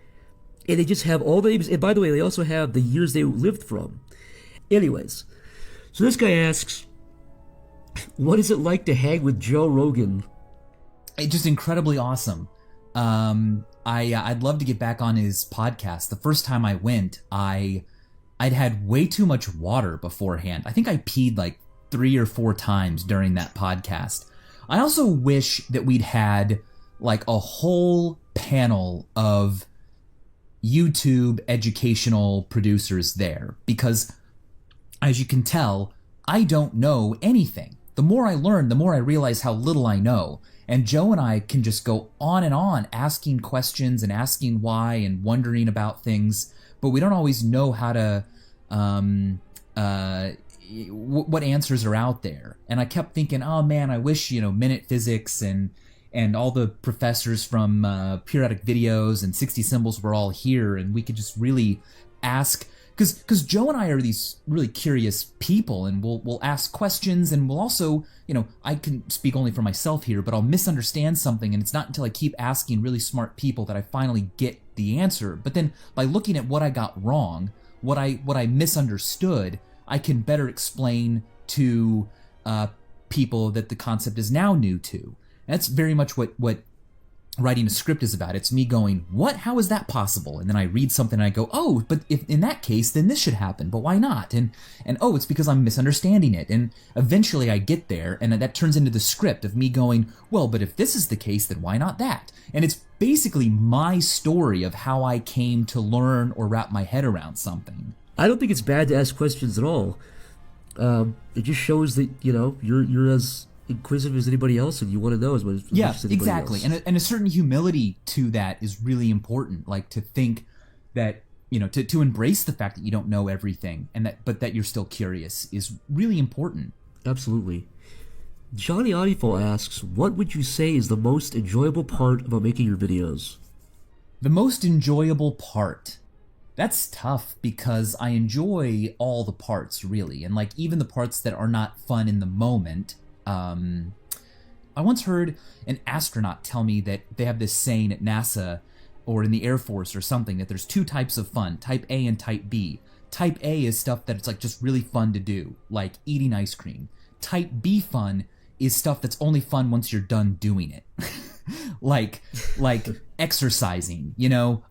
And they just have all the names. And by the way, they also have the years they lived from. Anyways, so this guy asks, what is it like to hang with Joe Rogan? It's just incredibly awesome. I'd love to get back on his podcast. The first time I went, I'd had way too much water beforehand. I think I peed like 3 or 4 times during that podcast. I also wish that we'd had like a whole panel of YouTube educational producers there, because as you can tell, I don't know anything. The more I learn, the more I realize how little I know. And Joe and I can just go on and on asking questions and asking why and wondering about things, but we don't always know how to, what answers are out there. And I kept thinking, oh man, I wish, Minute Physics and all the professors from periodic videos and 60 Symbols were all here, and we could just really ask. Because Joe and I are these really curious people, and we'll ask questions, and we'll also, I can speak only for myself here, but I'll misunderstand something, and it's not until I keep asking really smart people that I finally get the answer. But then by looking at what I got wrong, what I misunderstood, I can better explain to people that the concept is now new to. And that's very much what writing a script is about. It's me going, what? How is that possible? And then I read something and I go, oh, but if in that case, then this should happen, but why not? And oh, it's because I'm misunderstanding it. And eventually I get there, and that turns into the script of me going, well, but if this is the case, then why not that? And it's basically my story of how I came to learn or wrap my head around something. I don't think it's bad to ask questions at all. It just shows that, you're as inquisitive as anybody else, and you want to know as much as anybody exactly else. And a certain humility to that is really important, like to think that to embrace the fact that you don't know everything, and that you're still curious is really important. Absolutely. Johnny Audiful asks, what would you say is the most enjoyable part about making your videos? The most enjoyable part? That's tough, because I enjoy all the parts, really, and like even the parts that are not fun in the moment. I once heard an astronaut tell me that they have this saying at NASA or in the Air Force or something, that there's 2 types of fun, type A and type B. Type A is stuff that it's like just really fun to do, like eating ice cream. Type B fun is stuff that's only fun once you're done doing it. like exercising,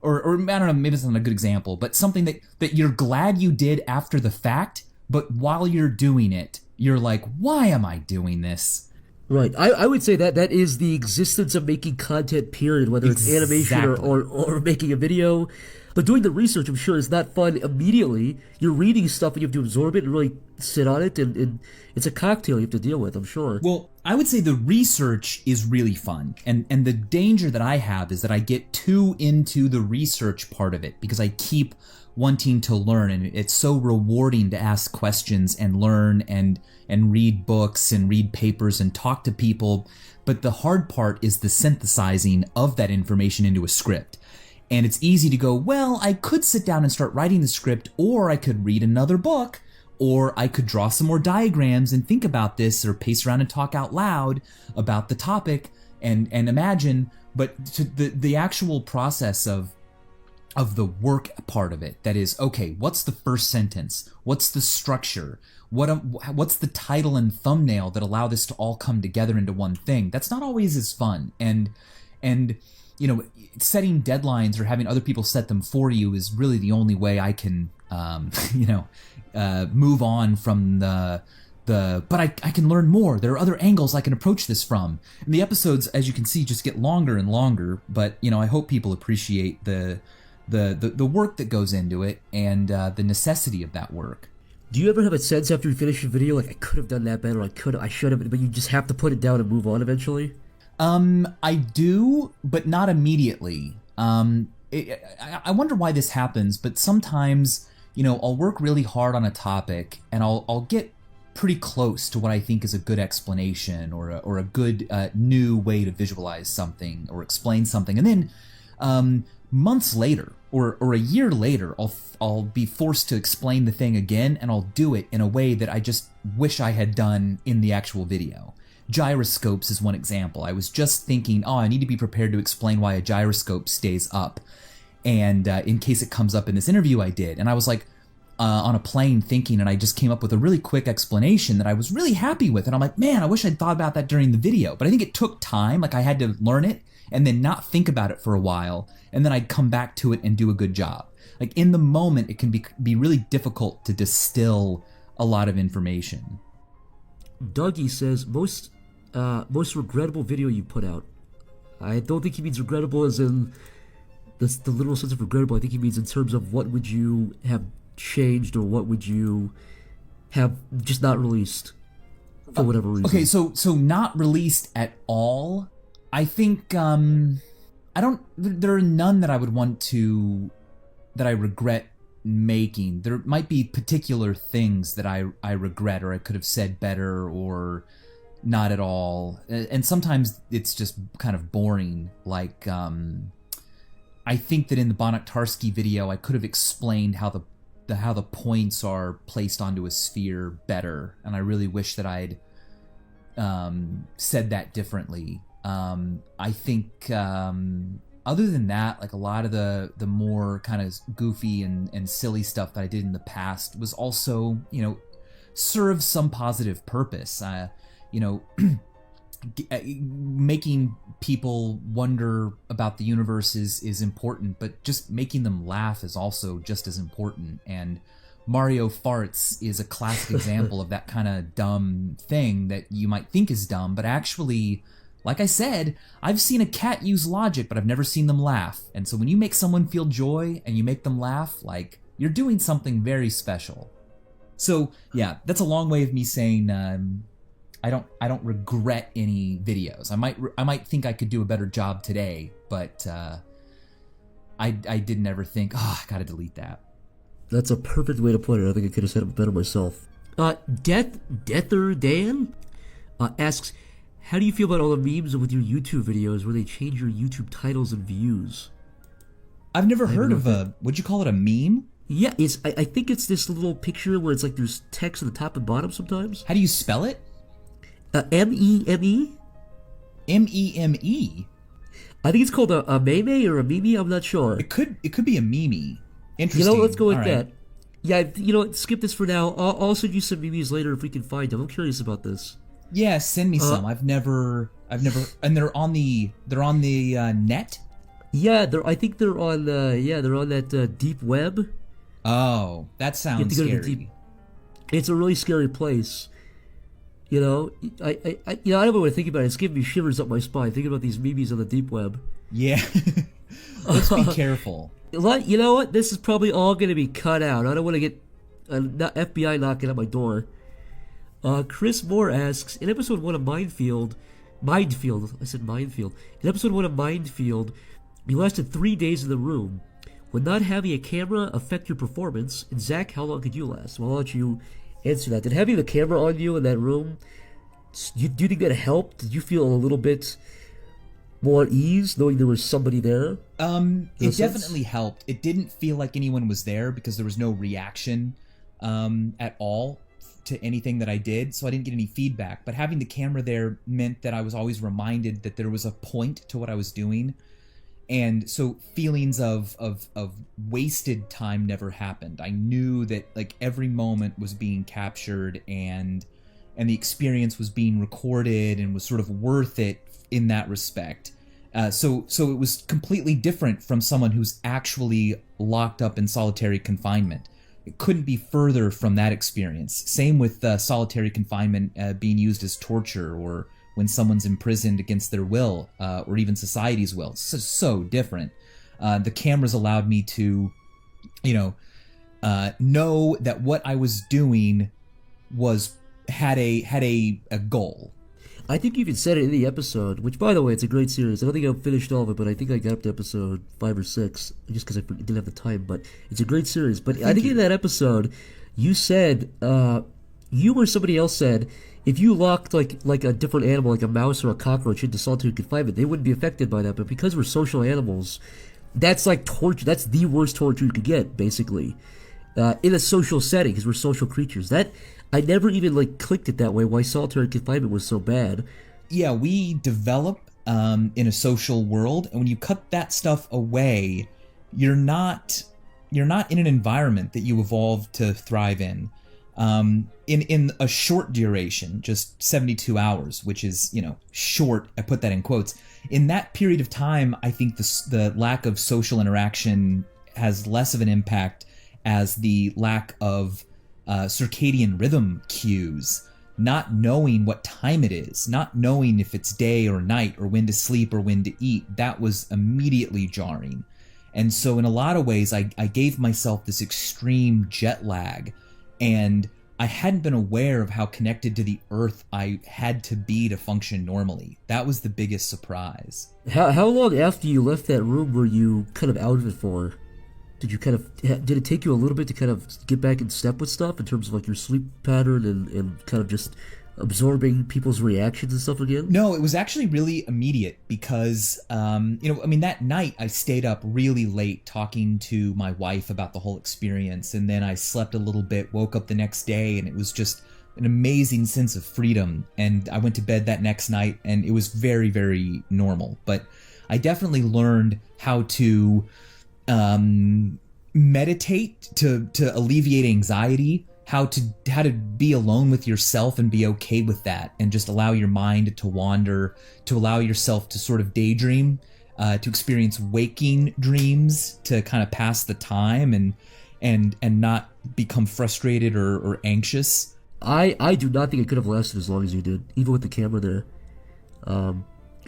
or I don't know, maybe it's not a good example, but something that you're glad you did after the fact, but while you're doing it, you're like, why am I doing this? Right. I would say that is the existence of making content, period, whether it's animation or making a video. But doing the research, I'm sure, is not fun immediately. You're reading stuff and you have to absorb it and really sit on it, and it's a cocktail you have to deal with, I'm sure. Well, I would say the research is really fun. And the danger that I have is that I get too into the research part of it, because I keep wanting to learn, and it's so rewarding to ask questions and learn and read books and read papers and talk to people. But the hard part is the synthesizing of that information into a script. And it's easy to go, well, I could sit down and start writing the script, or I could read another book, or I could draw some more diagrams and think about this, or pace around and talk out loud about the topic and imagine. But to the actual process of the work part of it, that is, okay, what's the first sentence? What's the structure? What's the title and thumbnail that allow this to all come together into one thing? That's not always as fun. And setting deadlines or having other people set them for you is really the only way I can, move on from but I can learn more. There are other angles I can approach this from. And the episodes, as you can see, just get longer and longer. But, I hope people appreciate the work that goes into it and the necessity of that work. Do you ever have a sense after you finish a video, like, I could have done that better, I should have, but you just have to put it down and move on eventually? I do, but not immediately. I wonder why this happens, but sometimes, I'll work really hard on a topic, and I'll get pretty close to what I think is a good explanation or a good new way to visualize something or explain something, and then months later or a year later, I'll be forced to explain the thing again, and I'll do it in a way that I just wish I had done in the actual video. Gyroscopes is one example. I was just thinking, I need to be prepared to explain why a gyroscope stays up. and in case it comes up in this interview I did. And I was like on a plane thinking, and I just came up with a really quick explanation that I was really happy with. And I'm like, man, I wish I'd thought about that during the video. But I think it took time. Like I had to learn it and then not think about it for a while, and then I'd come back to it and do a good job. Like in the moment, it can be really difficult to distill a lot of information. Dougie says, most regrettable video you put out. I don't think he means regrettable as in the literal sense of regrettable. I think he means in terms of what would you have changed, or what would you have just not released for whatever reason. Okay, so not released at all. I think there are none that I would want to, that I regret making. There might be particular things that I regret, or I could have said better, or not at all. And sometimes it's just kind of boring. Like I think that in the Bonaktarski video, I could have explained how the points are placed onto a sphere better, and I really wish that I'd said that differently. I think other than that, like a lot of the more kind of goofy and silly stuff that I did in the past was also, served some positive purpose. Making people wonder about the universe is important, but just making them laugh is also just as important. And Mario Farts is a classic example of that kind of dumb thing that you might think is dumb, but actually, like I said, I've seen a cat use logic, but I've never seen them laugh. And so when you make someone feel joy and you make them laugh, like, you're doing something very special. So yeah, that's a long way of me saying I don't regret any videos. I might think I could do a better job today, but I didn't ever think, I gotta delete that. That's a perfect way to put it. I think I could have said it better myself. Deather Dan asks, how do you feel about all the memes with your YouTube videos where they change your YouTube titles and views? I've never heard of would you call it a meme? Yeah, I think it's this little picture where it's like there's text at the top and bottom sometimes. How do you spell it? M-E-M-E? M-E-M-E? I think it's called a meme or a meme, I'm not sure. It could be a meme. Interesting. Let's go with All that. right. Yeah, skip this for now. I'll send you some memes later if we can find them. I'm curious about this. Yeah, send me some. I've never, and they're on the net. Yeah, I think they're on that deep web. Oh, that sounds scary. It's a really scary place. I don't know what to think about it. It's giving me shivers up my spine thinking about these memes on the deep web. Yeah, let's be careful. You know what? This is probably all going to be cut out. I don't want to get FBI knocking at my door. Chris Moore asks, in episode 1 of Minefield, I said Minefield. In episode 1 of Minefield, you lasted 3 days in the room. Would not having a camera affect your performance? And Zach, how long could you last? Well, I'll let you answer that. Did having the camera on you in that room, do you think that helped? Did you feel a little bit more at ease knowing there was somebody there? It definitely helped. It didn't feel like anyone was there because there was no reaction at all to anything that I did, so I didn't get any feedback. But having the camera there meant that I was always reminded that there was a point to what I was doing, and so feelings of wasted time never happened. I knew that like every moment was being captured, and the experience was being recorded and was sort of worth it in that respect. So it was completely different from someone who's actually locked up in solitary confinement. It couldn't be further from that experience. Same with solitary confinement being used as torture, or when someone's imprisoned against their will, or even society's will. It's so different. The cameras allowed me to, know that what I was doing had a goal. I think you even said it in the episode, which, by the way, it's a great series. I don't think I've finished all of it, but I think I got up to episode 5 or 6, just because I didn't have the time, but it's a great series. But I think in that episode, you said, you or somebody else said, if you locked like a different animal, like a mouse or a cockroach, into solitary confinement, they wouldn't be affected by that. But because we're social animals, that's like torture. That's the worst torture you could get, basically, in a social setting, because we're social creatures. That I never even clicked it that way. Why solitary confinement was so bad? Yeah, we develop in a social world, and when you cut that stuff away, you're not in an environment that you evolved to thrive in a short duration, just 72 hours, which is, short. I put that in quotes. In that period of time, I think the lack of social interaction has less of an impact as the lack of circadian rhythm cues, not knowing what time it is, not knowing if it's day or night or when to sleep or when to eat. That was immediately jarring. And so in a lot of ways, I gave myself this extreme jet lag, and I hadn't been aware of how connected to the earth I had to be to function normally. That was the biggest surprise. How long after you left that room were you kind of out of it for? Did it take you a little bit to kind of get back in step with stuff in terms of like your sleep pattern and kind of just absorbing people's reactions and stuff again? No, it was actually really immediate because, that night I stayed up really late talking to my wife about the whole experience, and then I slept a little bit, woke up the next day, and it was just an amazing sense of freedom. And I went to bed that next night, and it was very, very normal. But I definitely learned how to meditate to alleviate anxiety, how to be alone with yourself and be okay with that, and just allow your mind to wander, to allow yourself to sort of daydream, to experience waking dreams, to kind of pass the time and not become frustrated or anxious. I do not think it could have lasted as long as you did, even with the camera there.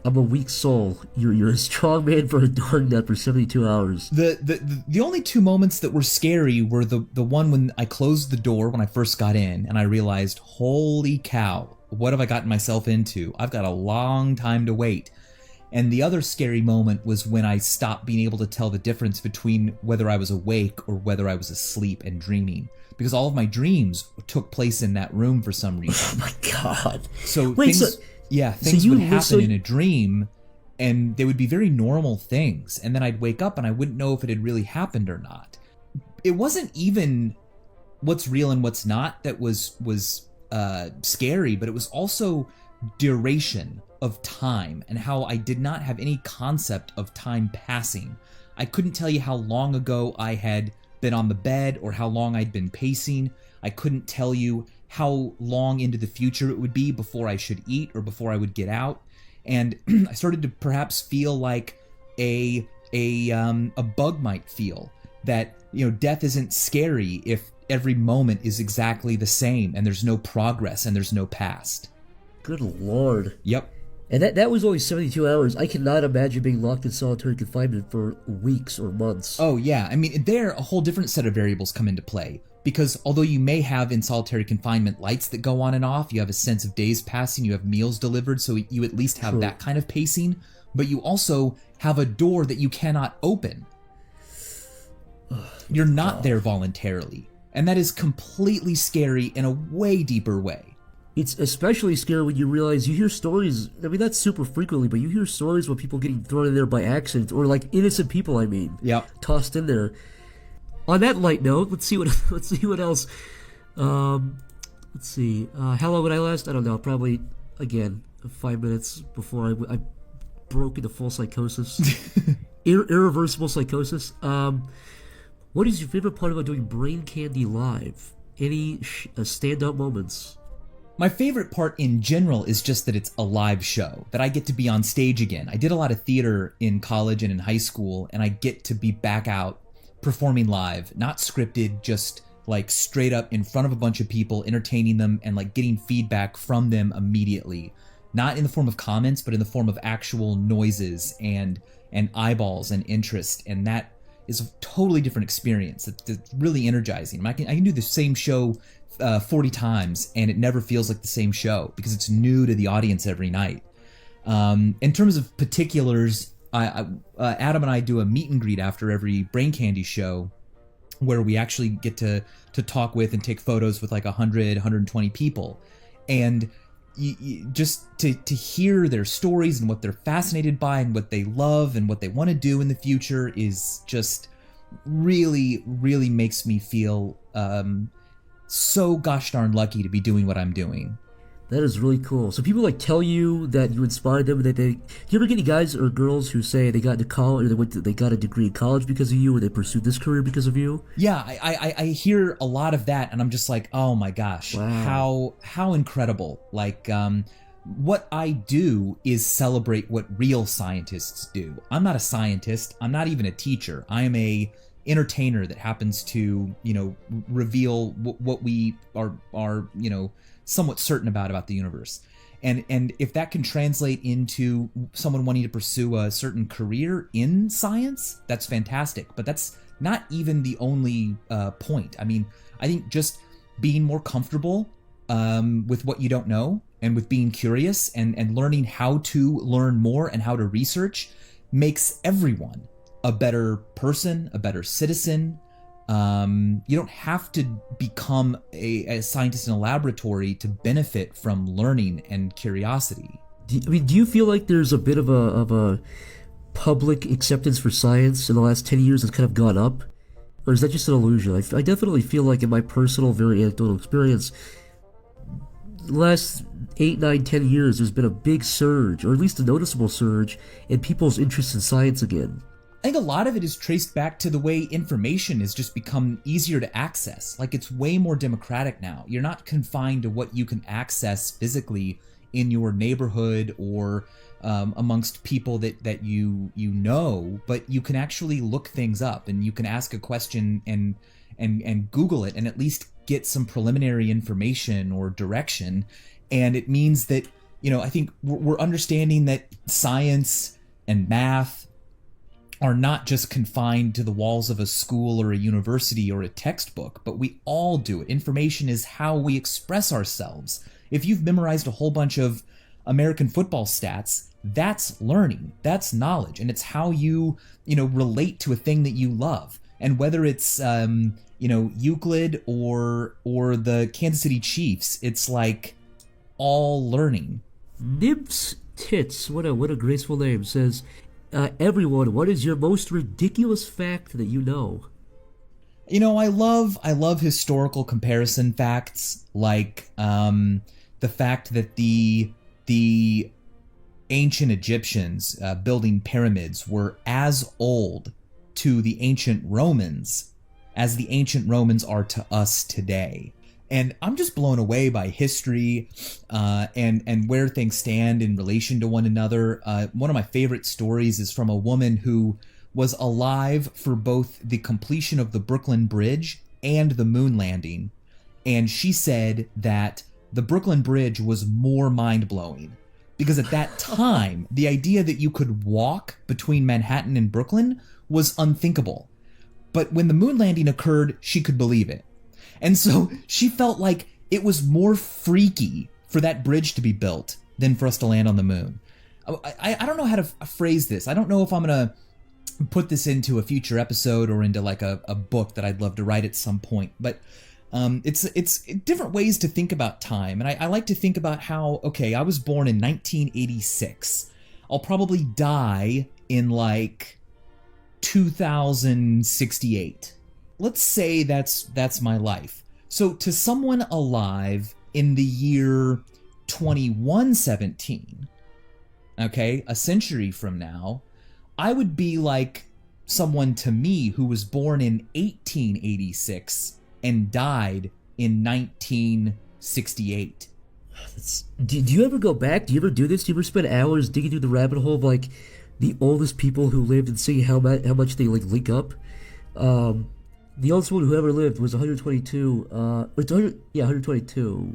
I'm a weak soul. You're a strong man for enduring that for 72 hours. The only two moments that were scary were the one when I closed the door when I first got in, and I realized, holy cow, what have I gotten myself into? I've got a long time to wait. And the other scary moment was when I stopped being able to tell the difference between whether I was awake or whether I was asleep and dreaming. Because all of my dreams took place in that room for some reason. Oh my God. So things would happen in a dream, and they would be very normal things. And then I'd wake up and I wouldn't know if it had really happened or not. It wasn't even what's real and what's not that was scary, but it was also duration of time and how I did not have any concept of time passing. I couldn't tell you how long ago I had been on the bed or how long I'd been pacing. I couldn't tell you how long into the future it would be before I should eat or before I would get out. And I started to perhaps feel like a bug might feel, that, death isn't scary if every moment is exactly the same and there's no progress and there's no past. Good Lord. Yep. And that was only 72 hours. I cannot imagine being locked in solitary confinement for weeks or months. Oh, yeah. I mean, there a whole different set of variables come into play. Because although you may have in solitary confinement lights that go on and off, you have a sense of days passing, you have meals delivered, so you at least have that kind of pacing, but you also have a door that you cannot open. You're not there voluntarily. And that is completely scary in a way deeper way. It's especially scary when you realize you hear stories, I mean, not super frequently, but you hear stories about people getting thrown in there by accident, or like innocent people, tossed in there. On that light note, let's see what else. Let's see. How long would I last? I don't know. Probably, again, 5 minutes before I broke into full psychosis, irreversible psychosis. What is your favorite part about doing Brain Candy live? Any standout moments? My favorite part in general is just that it's a live show, that I get to be on stage again. I did a lot of theater in college and in high school, and I get to be back out performing live, not scripted, just like straight up in front of a bunch of people, entertaining them and like getting feedback from them immediately. Not in the form of comments, but in the form of actual noises and eyeballs and interest. And that is a totally different experience. It's really energizing. I can do the same show 40 times and it never feels like the same show because it's new to the audience every night. In terms of particulars, Adam and I do a meet and greet after every Brain Candy show where we actually get to talk with and take photos with like 100, 120 people. And just to hear their stories and what they're fascinated by and what they love and what they want to do in the future is just really, really makes me feel so gosh darn lucky to be doing what I'm doing. That is really cool. So people like tell you that you inspired them, and that do you ever get any guys or girls who say they got into college, or they got a degree in college because of you, or they pursued this career because of you? Yeah, I hear a lot of that, and I'm just like, oh my gosh, wow. how incredible! Like, what I do is celebrate what real scientists do. I'm not a scientist. I'm not even a teacher. I am a entertainer that happens to, reveal what we are, somewhat certain about the universe. And if that can translate into someone wanting to pursue a certain career in science, that's fantastic. But that's not even the only point. I mean, I think just being more comfortable with what you don't know, and with being curious and learning how to learn more and how to research makes everyone a better person, a better citizen. You don't have to become a scientist in a laboratory to benefit from learning and curiosity. Do you feel like there's a bit of a public acceptance for science in the last 10 years that's kind of gone up? Or is that just an illusion? I definitely feel like in my personal, very anecdotal experience, the last 8, 9, 10 years, there's been a big surge, or at least a noticeable surge, in people's interest in science again. I think a lot of it is traced back to the way information has just become easier to access. Like, it's way more democratic now. You're not confined to what you can access physically in your neighborhood or amongst people that you know, but you can actually look things up, and you can ask a question and Google it and at least get some preliminary information or direction. And it means that, I think we're understanding that science and math are not just confined to the walls of a school or a university or a textbook, but we all do it. Information is how we express ourselves. If you've memorized a whole bunch of American football stats, that's learning, that's knowledge, and it's how you, relate to a thing that you love. And whether it's, Euclid or the Kansas City Chiefs, it's like all learning. Nibs Tits, what a graceful name, says, everyone, what is your most ridiculous fact that you know? I love historical comparison facts, like the fact that the ancient Egyptians building pyramids were as old to the ancient Romans as the ancient Romans are to us today. And I'm just blown away by history and where things stand in relation to one another. One of my favorite stories is from a woman who was alive for both the completion of the Brooklyn Bridge and the moon landing. And she said that the Brooklyn Bridge was more mind-blowing because at that time, the idea that you could walk between Manhattan and Brooklyn was unthinkable. But when the moon landing occurred, she could believe it. And so she felt like it was more freaky for that bridge to be built than for us to land on the moon. I don't know how to phrase this. I don't know if I'm going to put this into a future episode or into like a book that I'd love to write at some point. But it's different ways to think about time. And I like to think about how, okay, I was born in 1986. I'll probably die in like 2068. Let's say that's my life. So to someone alive in the year 2117, okay, a century from now, I would be like someone to me who was born in 1886 and died in 1968. Do you ever go back? Do you ever do this? Do you ever spend hours digging through the rabbit hole of like the oldest people who lived and seeing how much they like link up? The oldest one who ever lived was 122. 122.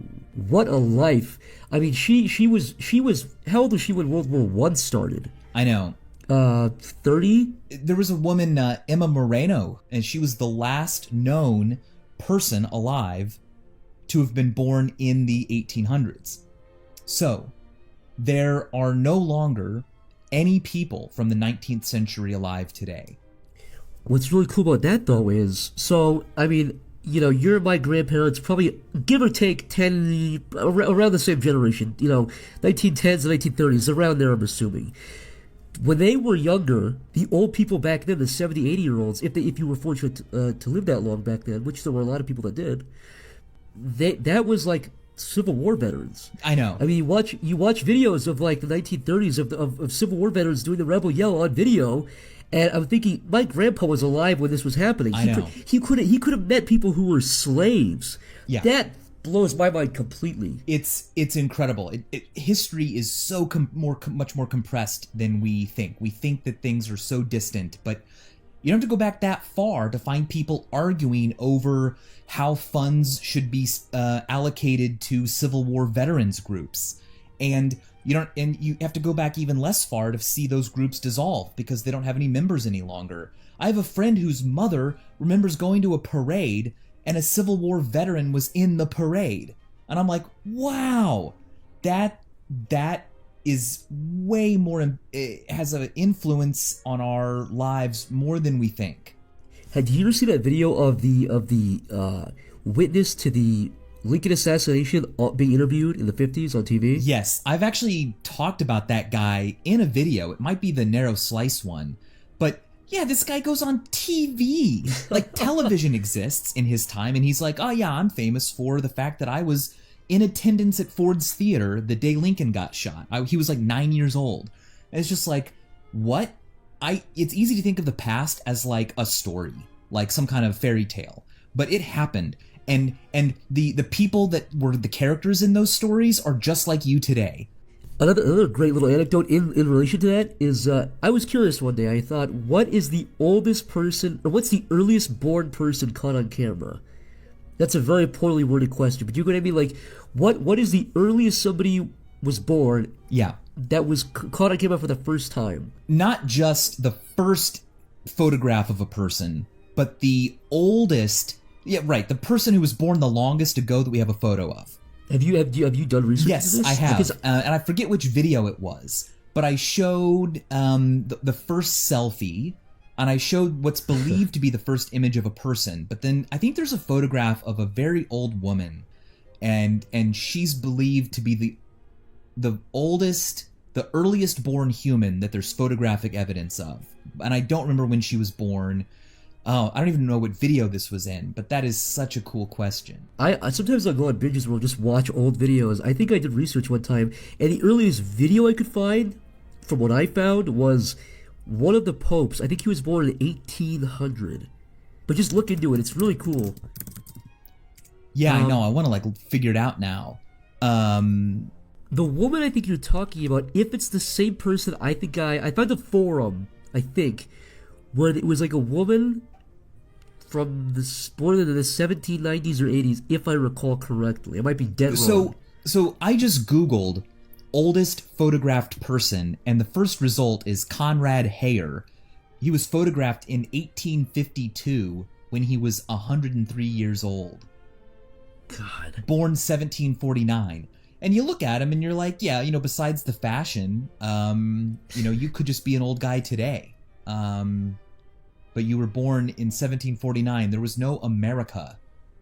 What a life! I mean, she was. How old was she when World War I started? I know. 30. There was a woman, Emma Moreno, and she was the last known person alive to have been born in the 1800s. So there are no longer any people from the 19th century alive today. What's really cool about that, though, is, so, I mean, you're my grandparents, probably, give or take, around the same generation, 1910s and 1930s, around there, I'm assuming. When they were younger, the old people back then, the 70, 80-year-olds, if you were fortunate to live that long back then, which there were a lot of people that did, that was like Civil War veterans. I know. I mean, you watch videos of like the 1930s of Civil War veterans doing the Rebel Yell on video, and I'm thinking, my grandpa was alive when this was happening. I know. He could have met people who were slaves. Yeah. That blows my mind completely. It's incredible. History is so much more compressed than we think. We think that things are so distant, but you don't have to go back that far to find people arguing over how funds should be allocated to Civil War veterans groups, and you have to go back even less far to see those groups dissolve because they don't have any members any longer. I have a friend whose mother remembers going to a parade and a Civil War veteran was in the parade, and I'm like, wow, that is way more. It has an influence on our lives more than we think. Had you ever seen that video of the witness to the Lincoln assassination being interviewed in the 50s on TV? Yes, I've actually talked about that guy in a video. It might be the Narrow Slice one, but yeah, this guy goes on TV. Like, television exists in his time, and he's like, oh yeah, I'm famous for the fact that I was in attendance at Ford's Theater the day Lincoln got shot. He was like 9 years old. And it's just like, what? It's easy to think of the past as like a story, like some kind of fairy tale, but it happened. And the people that were the characters in those stories are just like you today. Another great little anecdote in relation to that is I was curious one day. I thought, what is the oldest person, or what's the earliest born person caught on camera? That's a very poorly worded question, but you know what I mean? Like, what is the earliest somebody was born? Yeah. That was caught on camera for the first time? Not just the first photograph of a person, but the oldest. Yeah, right. The person who was born the longest ago that we have a photo of. Have you done research? Yes, into this? I have, and I forget which video it was, but I showed the first selfie, and I showed what's believed to be the first image of a person. But then I think there's a photograph of a very old woman, and she's believed to be the earliest born human that there's photographic evidence of. And I don't remember when she was born. Oh, I don't even know what video this was in, but that is such a cool question. I sometimes I'll go on binges where I'll just watch old videos. I think I did research one time, and the earliest video I could find, from what I found, was one of the popes. I think he was born in 1800. But just look into it; it's really cool. Yeah, I know. I want to like figure it out now. The woman I think you're talking about, if it's the same person, I found a forum. I think where it was like a woman from born in the 1790s or 80s, if I recall correctly. I might be dead wrong. So I just Googled oldest photographed person, and the first result is Conrad Heyer. He was photographed in 1852 when he was 103 years old. God. Born 1749. And you look at him and you're like, yeah, besides the fashion, you could just be an old guy today. But you were born in 1749. There was no America.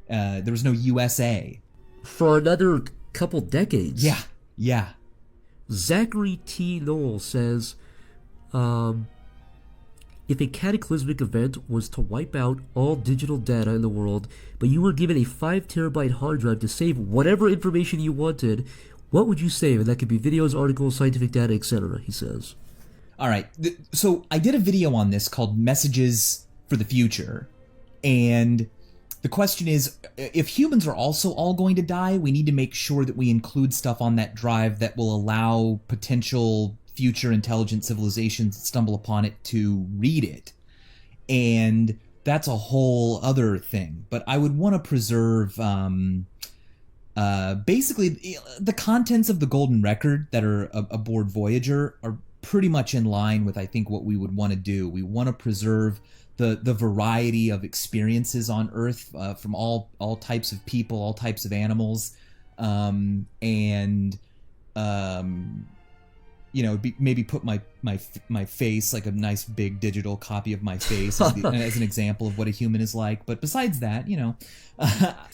There was no USA. For another couple decades. Yeah. Zachary T. Knoll says, if a cataclysmic event was to wipe out all digital data in the world, but you were given a 5 terabyte hard drive to save whatever information you wanted, what would you save? And that could be videos, articles, scientific data, etc., he says. All right. So I did a video on this called Messages for the Future. And the question is, if humans are also all going to die, we need to make sure that we include stuff on that drive that will allow potential future intelligent civilizations that stumble upon it to read it. And that's a whole other thing. But I would want to preserve basically the contents of the Golden Record that are aboard Voyager are pretty much in line with, I think, what we would want to do. We want to preserve the variety of experiences on Earth from all types of people, all types of animals, maybe put my face, like a nice big digital copy of my face as an example of what a human is like. But besides that,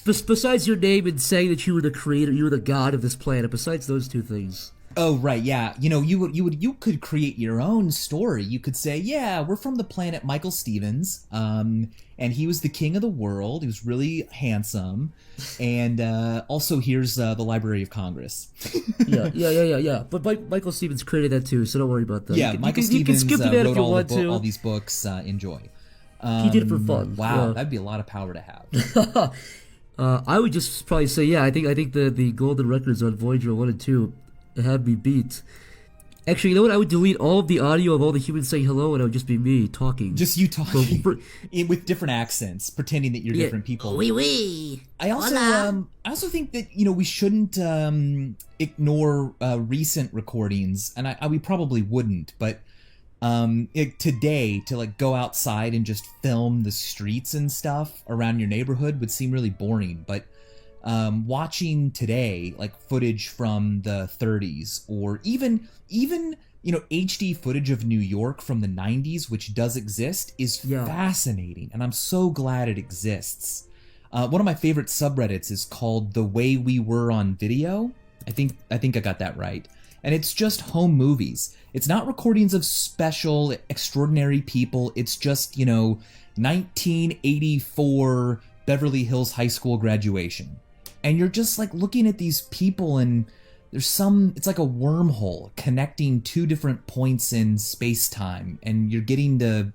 besides your name and saying that you were the creator, you were the god of this planet, besides those two things. Oh, right, yeah. You could create your own story. You could say, yeah, we're from the planet Michael Stevens, and he was the king of the world. He was really handsome, and also here's the Library of Congress. Yeah. But Michael Stevens created that too, so don't worry about that. Yeah, Michael Stevens skip it if wrote you want to. all these books. Enjoy. He did it for fun. Wow, Yeah. that'd be a lot of power to have. I would just probably say, yeah, I think the golden records on Voyager 1 and 2 have me beat. Actually, you know what? I would delete all of the audio of all the humans saying hello, and it would just be me talking. Just you talking with different accents, pretending that you're different people. Oui, oui. I also think that we shouldn't ignore recent recordings, and we probably wouldn't, but today to like go outside and just film the streets and stuff around your neighborhood would seem really boring, but watching today like footage from the 30s or even HD footage of New York from the 90s, which does exist, is fascinating, and I'm so glad it exists. One of my favorite subreddits is called The Way We Were on Video. I think I got that right. And it's just home movies. It's not recordings of special, extraordinary people. It's just, 1984 Beverly Hills High School graduation. And you're just like looking at these people, and it's like a wormhole connecting two different points in space-time. And you're getting to,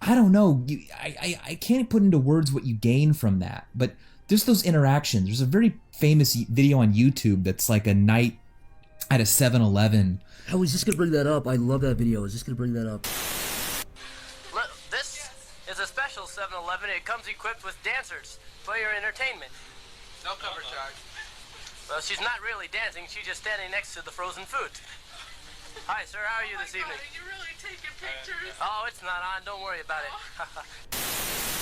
I don't know, I can't put into words what you gain from that. But there's those interactions. There's a very famous video on YouTube that's like a night at a 7-Eleven. I was just going to bring that up. I love that video. I was just going to bring that up. Look, this is a special 7-Eleven. It comes equipped with dancers for your entertainment. No cover charge. Well, she's not really dancing. She's just standing next to the frozen food. Hi, sir. How are you this evening? Are you really taking pictures? Oh, it's not on. Don't worry about it.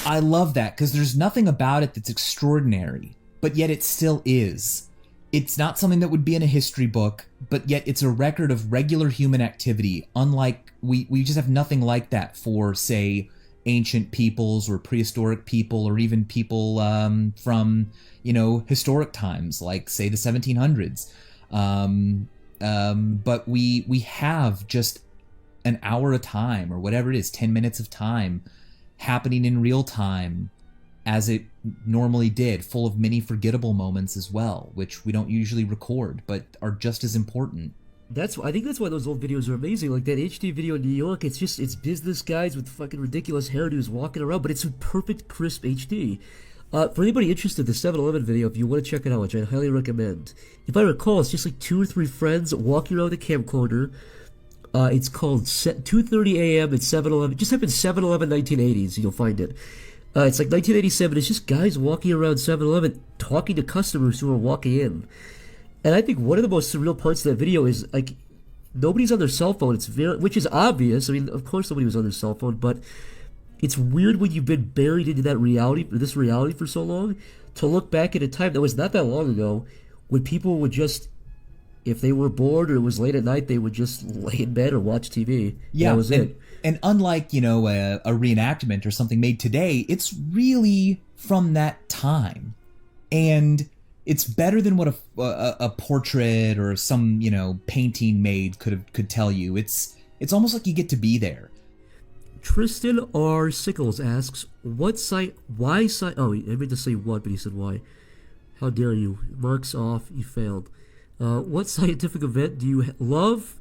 I love that because there's nothing about it that's extraordinary, but yet it still is. It's not something that would be in a history book, but yet it's a record of regular human activity. Unlike we just have nothing like that for, say, ancient peoples or prehistoric people or even people from historic times, like say the 1700s. But we have just an hour of time or whatever it is, 10 minutes of time happening in real time as it normally did, full of many forgettable moments as well, which we don't usually record, but are just as important. I think that's why those old videos are amazing. Like that HD video in New York, it's business guys with fucking ridiculous hairdos walking around, but it's in perfect, crisp HD. For anybody interested, the 7-Eleven video, if you want to check it out, which I highly recommend. If I recall, it's just like 2 or 3 friends walking around the camcorder. It's called 2:30 a.m. at 7-Eleven. Just type in 7-Eleven 1980s and you'll find it. It's like 1987. It's just guys walking around 7-Eleven talking to customers who are walking in. And I think one of the most surreal parts of that video is like nobody's on their cell phone. Which is obvious. I mean, of course nobody was on their cell phone, but it's weird when you've been buried into this reality for so long, to look back at a time that was not that long ago when people would just, if they were bored or it was late at night, they would just lay in bed or watch TV. Yeah, that was it. And unlike, a reenactment or something made today, it's really from that time. And it's better than what a portrait or some, painting made could tell you. It's almost like you get to be there. Tristan R. Sickles asks, why oh, I meant to say what, but he said why. How dare you? Marks off, you failed. What scientific event do you love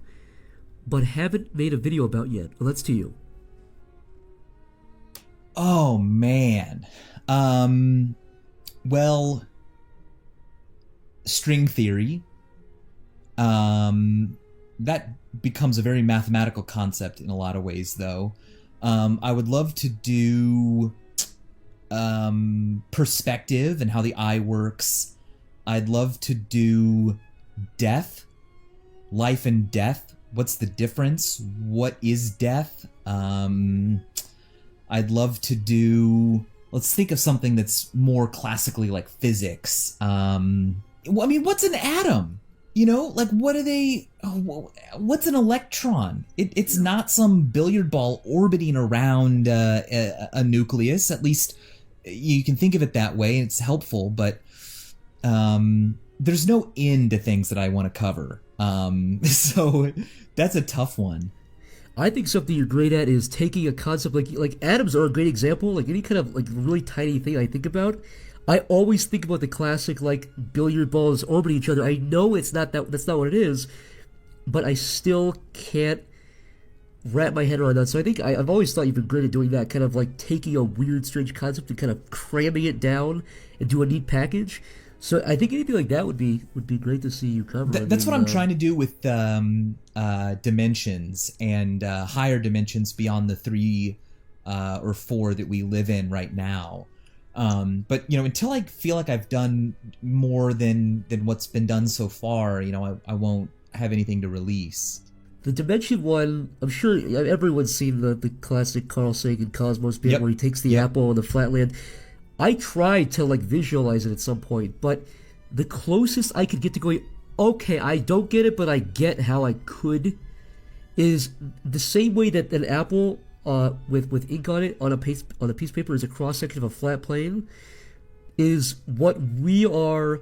but haven't made a video about yet? Well, that's to you. Oh, man. Well, string theory. That becomes a very mathematical concept in a lot of ways, though. I would love to do perspective and how the eye works. I'd love to do death, life and death. What's the difference? What is death? I'd love to do... Let's think of something that's more classically like physics. What's an atom? What are they... what's an electron? It's not some billiard ball orbiting around a nucleus. At least you can think of it that way. It's helpful, but there's no end to things that I want to cover. So that's a tough one. I think something you're great at is taking a concept like atoms are a great example. Like any kind of like really tiny thing I think about, I always think about the classic like billiard balls orbiting each other. I know it's not that's not what it is, but I still can't wrap my head around that. So I think I've always thought you've been great at doing that, kind of like taking a weird, strange concept and kind of cramming it down into a neat package. So I think anything like that would be great to see you cover. That's what I'm trying to do with dimensions and higher dimensions beyond the 3 or 4 that we live in right now. But until I feel like I've done more than what's been done so far, I won't have anything to release. The Dimension one, I'm sure everyone's seen the classic Carl Sagan Cosmos bit where he takes the apple on the flatland. I tried to like visualize it at some point, but the closest I could get to going, okay, I don't get it, but I get how I could, is the same way that an apple with ink on it on a piece of paper is a cross section of a flat plane, is what we are.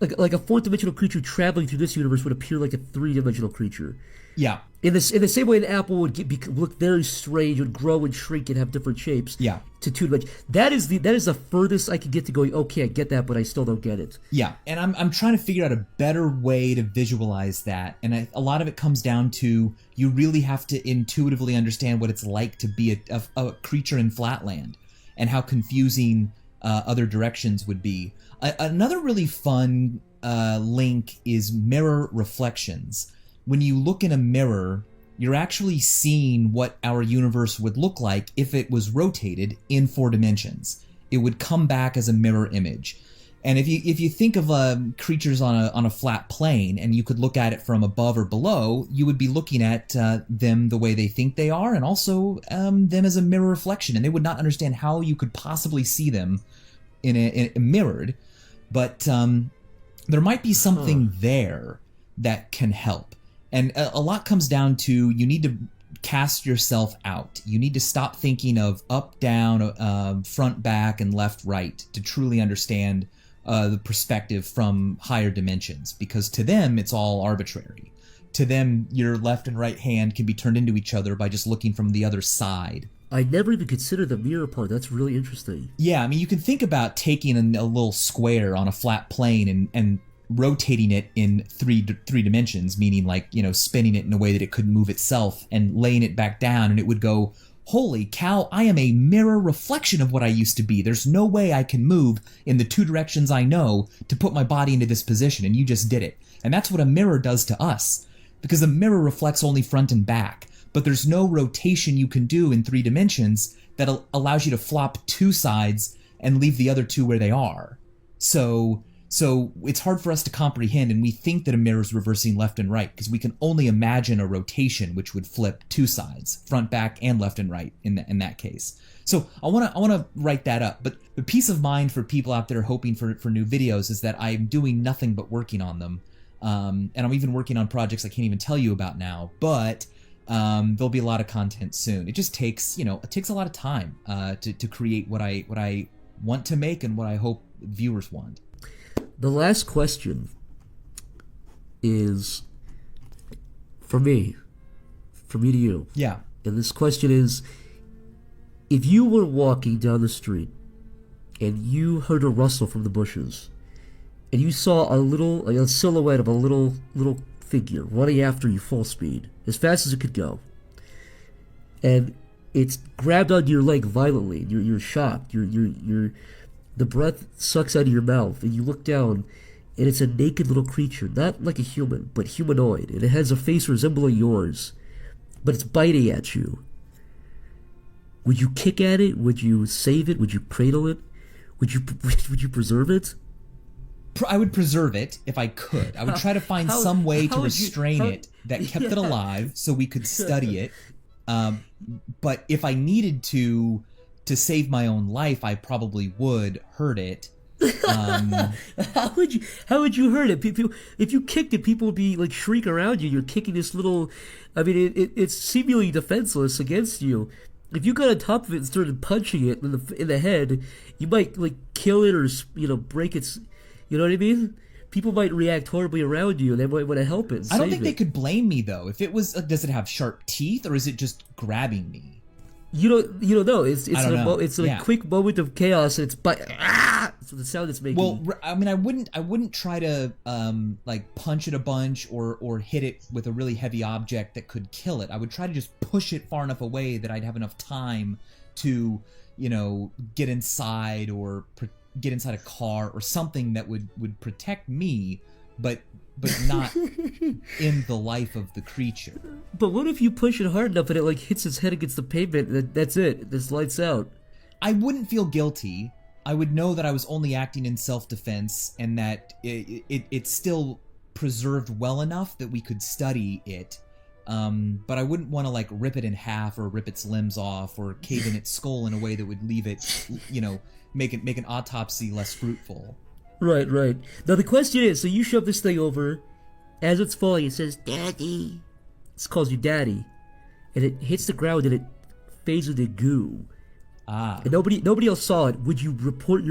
Like a 4th-dimensional creature traveling through this universe would appear like a 3-dimensional creature. Yeah. In the same way, an apple would look very strange, would grow and shrink and have different shapes. Yeah. To 2 dimensions. That is the furthest I can get to going. Okay, I get that, but I still don't get it. Yeah, and I'm trying to figure out a better way to visualize that, and a lot of it comes down to you really have to intuitively understand what it's like to be a creature in flatland, and how confusing other directions would be. Another really fun link is mirror reflections. When you look in a mirror, you're actually seeing what our universe would look like if it was rotated in 4 dimensions. It would come back as a mirror image. And if you think of creatures on a flat plane, and you could look at it from above or below, you would be looking at them the way they think they are, and also them as a mirror reflection. And they would not understand how you could possibly see them in a mirrored. But there might be something there that can help. And a lot comes down to you need to cast yourself out. You need to stop thinking of up, down, front, back, and left, right to truly understand the perspective from higher dimensions. Because to them, it's all arbitrary. To them, your left and right hand can be turned into each other by just looking from the other side. I never even considered the mirror part. That's really interesting. Yeah, I mean, you can think about taking a little square on a flat plane and rotating it in three dimensions, meaning like, spinning it in a way that it could move itself, and laying it back down, and it would go, holy cow, I am a mirror reflection of what I used to be. There's no way I can move in the 2 directions I know to put my body into this position, and you just did it. And that's what a mirror does to us, because a mirror reflects only front and back, but there's no rotation you can do in 3 dimensions that allows you to flop 2 sides and leave the other 2 where they are. So it's hard for us to comprehend, and we think that a mirror is reversing left and right because we can only imagine a rotation which would flip 2 sides, front, back, and left and right in that case. So I want to write that up. But the peace of mind for people out there hoping for new videos is that I'm doing nothing but working on them, and I'm even working on projects I can't even tell you about now. But there'll be a lot of content soon. It just takes it takes a lot of time to create what I want to make and what I hope viewers want. The last question is from me to you. Yeah. And this question is, if you were walking down the street and you heard a rustle from the bushes, and you saw a silhouette of a little figure running after you full speed, as fast as it could go, and it's grabbed onto your leg violently, you're shocked, the breath sucks out of your mouth, and you look down, and it's a naked little creature, not like a human, but humanoid, and it has a face resembling yours, but it's biting at you. Would you kick at it? Would you save it? Would you cradle it? Would you preserve it? I would preserve it if I could. I would try to find some way to restrain it that kept it alive so we could study it. But if I needed to save my own life, I probably would hurt it. How would you hurt it? People, if you kicked it, people would be like shriek around you. You're kicking this little. I mean, it's seemingly defenseless against you. If you got on top of it and started punching it in the head, you might like kill it or break its. You know what I mean? people might react horribly around you, and they might want to help it. I don't think they could blame me though. If it was, does it have sharp teeth or is it just grabbing me? You don't know. It's a Yeah. quick moment of chaos, and it's so the sound it's making. Well, I mean, I wouldn't try to like punch it a bunch or hit it with a really heavy object that could kill it. I would try to just push it far enough away that I'd have enough time to, get inside or get inside a car or something that would protect me, but not in the life of the creature. But what if you push it hard enough and it like hits its head against the pavement and that's it? This lights out. I wouldn't feel guilty. I would know that I was only acting in self-defense and that it's still preserved well enough that we could study it. But I wouldn't want to like rip it in half or rip its limbs off or cave in its skull in a way that would leave it, make an autopsy less fruitful. Right. Now the question is, so you shove this thing over, as it's falling, it says, "Daddy." It calls you Daddy, and it hits the ground and it fades into goo. And nobody else saw it. Would you report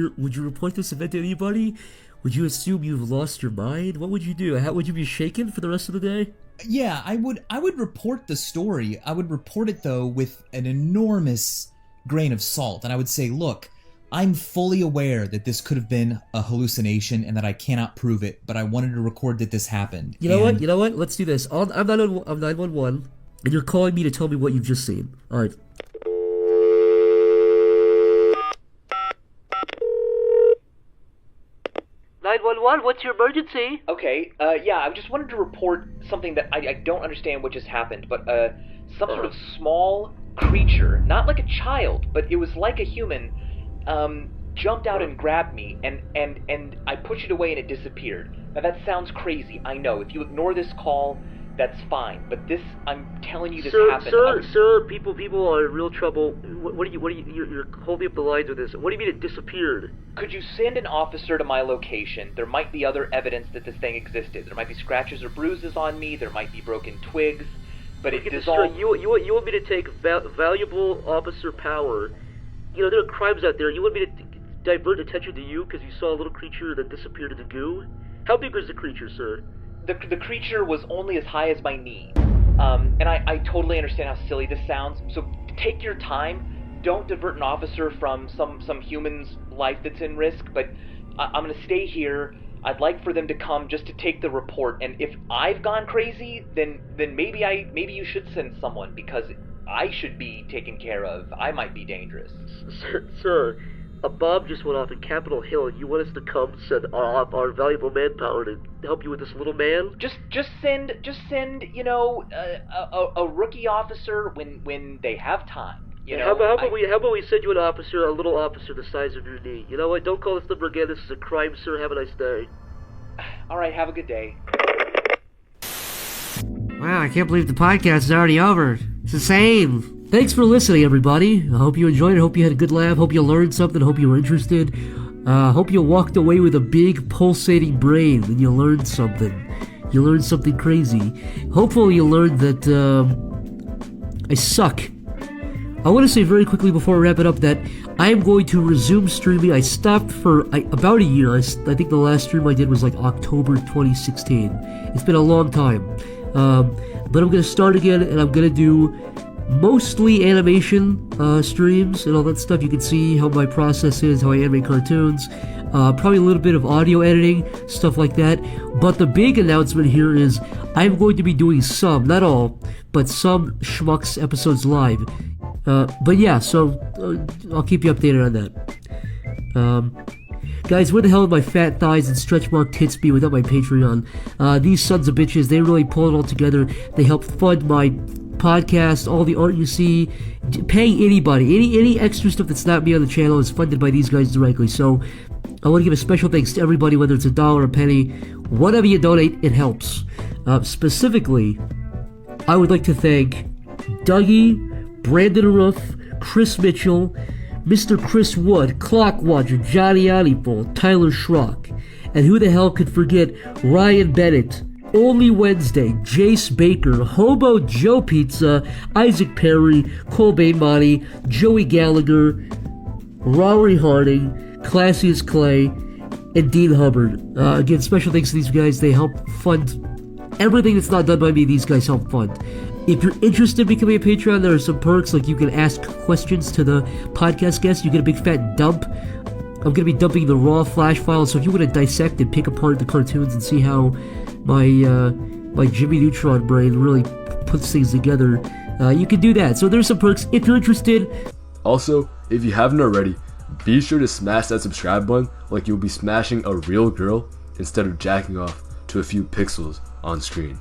this event to anybody? Would you assume you've lost your mind? What would you do? How would you be shaken for the rest of the day? Yeah, I would report the story. I would report it though with an enormous grain of salt, and I would say, look, I'm fully aware that this could have been a hallucination and that I cannot prove it, but I wanted to record that this happened. You know what? Let's do this. I'm 911, and you're calling me to tell me what you've just seen. All right. What's your emergency? Okay, I just wanted to report something that I don't understand what just happened, but some sort of small creature, not like a child, but it was like a human, jumped out and grabbed me, and I pushed it away and it disappeared. Now that sounds crazy, I know. If you ignore this call, that's fine. But this, I'm telling you, this happened. Sir, people are in real trouble. You're holding up the lines with this. What do you mean it disappeared? Could you send an officer to my location? There might be other evidence that this thing existed. There might be scratches or bruises on me. There might be broken twigs. But it dissolved. You want me to take valuable officer power? There are crimes out there. You want me to divert attention to you because you saw a little creature that disappeared in the goo? How big was the creature, sir? The creature was only as high as my knee. And I totally understand how silly this sounds. So take your time. Don't divert an officer from some human's life that's in risk. But I'm going to stay here. I'd like for them to come just to take the report. And if I've gone crazy, then maybe you should send someone because I should be taken care of. I might be dangerous. Sir, a bomb just went off in Capitol Hill, and you want us to come send our valuable manpower to help you with this little man? Just send a rookie officer when they have time. How about we send you a little officer the size of your knee? You know what? Don't call this number again. This is a crime, sir. Have a nice day. All right, have a good day. Wow, I can't believe the podcast is already over. It's insane. Thanks for listening, everybody. I hope you enjoyed it. Hope you had a good laugh. Hope you learned something. Hope you were interested. Hope you walked away with a big pulsating brain and you learned something. You learned something crazy. Hopefully you learned that I suck. I want to say very quickly before I wrap it up that I am going to resume streaming. I stopped for about a year. I think the last stream I did was like October 2016. It's been a long time. But I'm going to start again, and I'm going to do mostly animation streams and all that stuff. You can see how my process is, how I animate cartoons. Probably a little bit of audio editing, stuff like that. But the big announcement here is I'm going to be doing some, not all, but some SCHMUCKS episodes live. But yeah, so I'll keep you updated on that. Guys, where the hell would my fat thighs and stretch mark tits be without my Patreon? These sons of bitches, they really pull it all together. They help fund my podcast, all the art you see, paying anybody, any extra stuff that's not me on the channel is funded by these guys directly. So I want to give a special thanks to everybody, whether it's $1 or a penny, whatever you donate, it helps. Specifically, I would like to thank Dougie, Brandon Roof, Chris Mitchell, Mr. Chris Wood, Clockwatcher, Johnny Anipol, Tyler Schrock, and who the hell could forget Ryan Bennett, Only Wednesday, Jace Baker, Hobo Joe Pizza, Isaac Perry, Colby Monty, Joey Gallagher, Rory Harding, Classiest Clay, and Dean Hubbard. Again, special thanks to these guys. They help fund everything that's not done by me. These guys help fund. If you're interested in becoming a Patreon, there are some perks, like you can ask questions to the podcast guests. You get a big fat dump. I'm going to be dumping the raw Flash files, so if you want to dissect and pick apart the cartoons and see how my Jimmy Neutron brain really puts things together, you can do that. So there's some perks if you're interested. Also, if you haven't already, be sure to smash that subscribe button like you'll be smashing a real girl instead of jacking off to a few pixels on screen.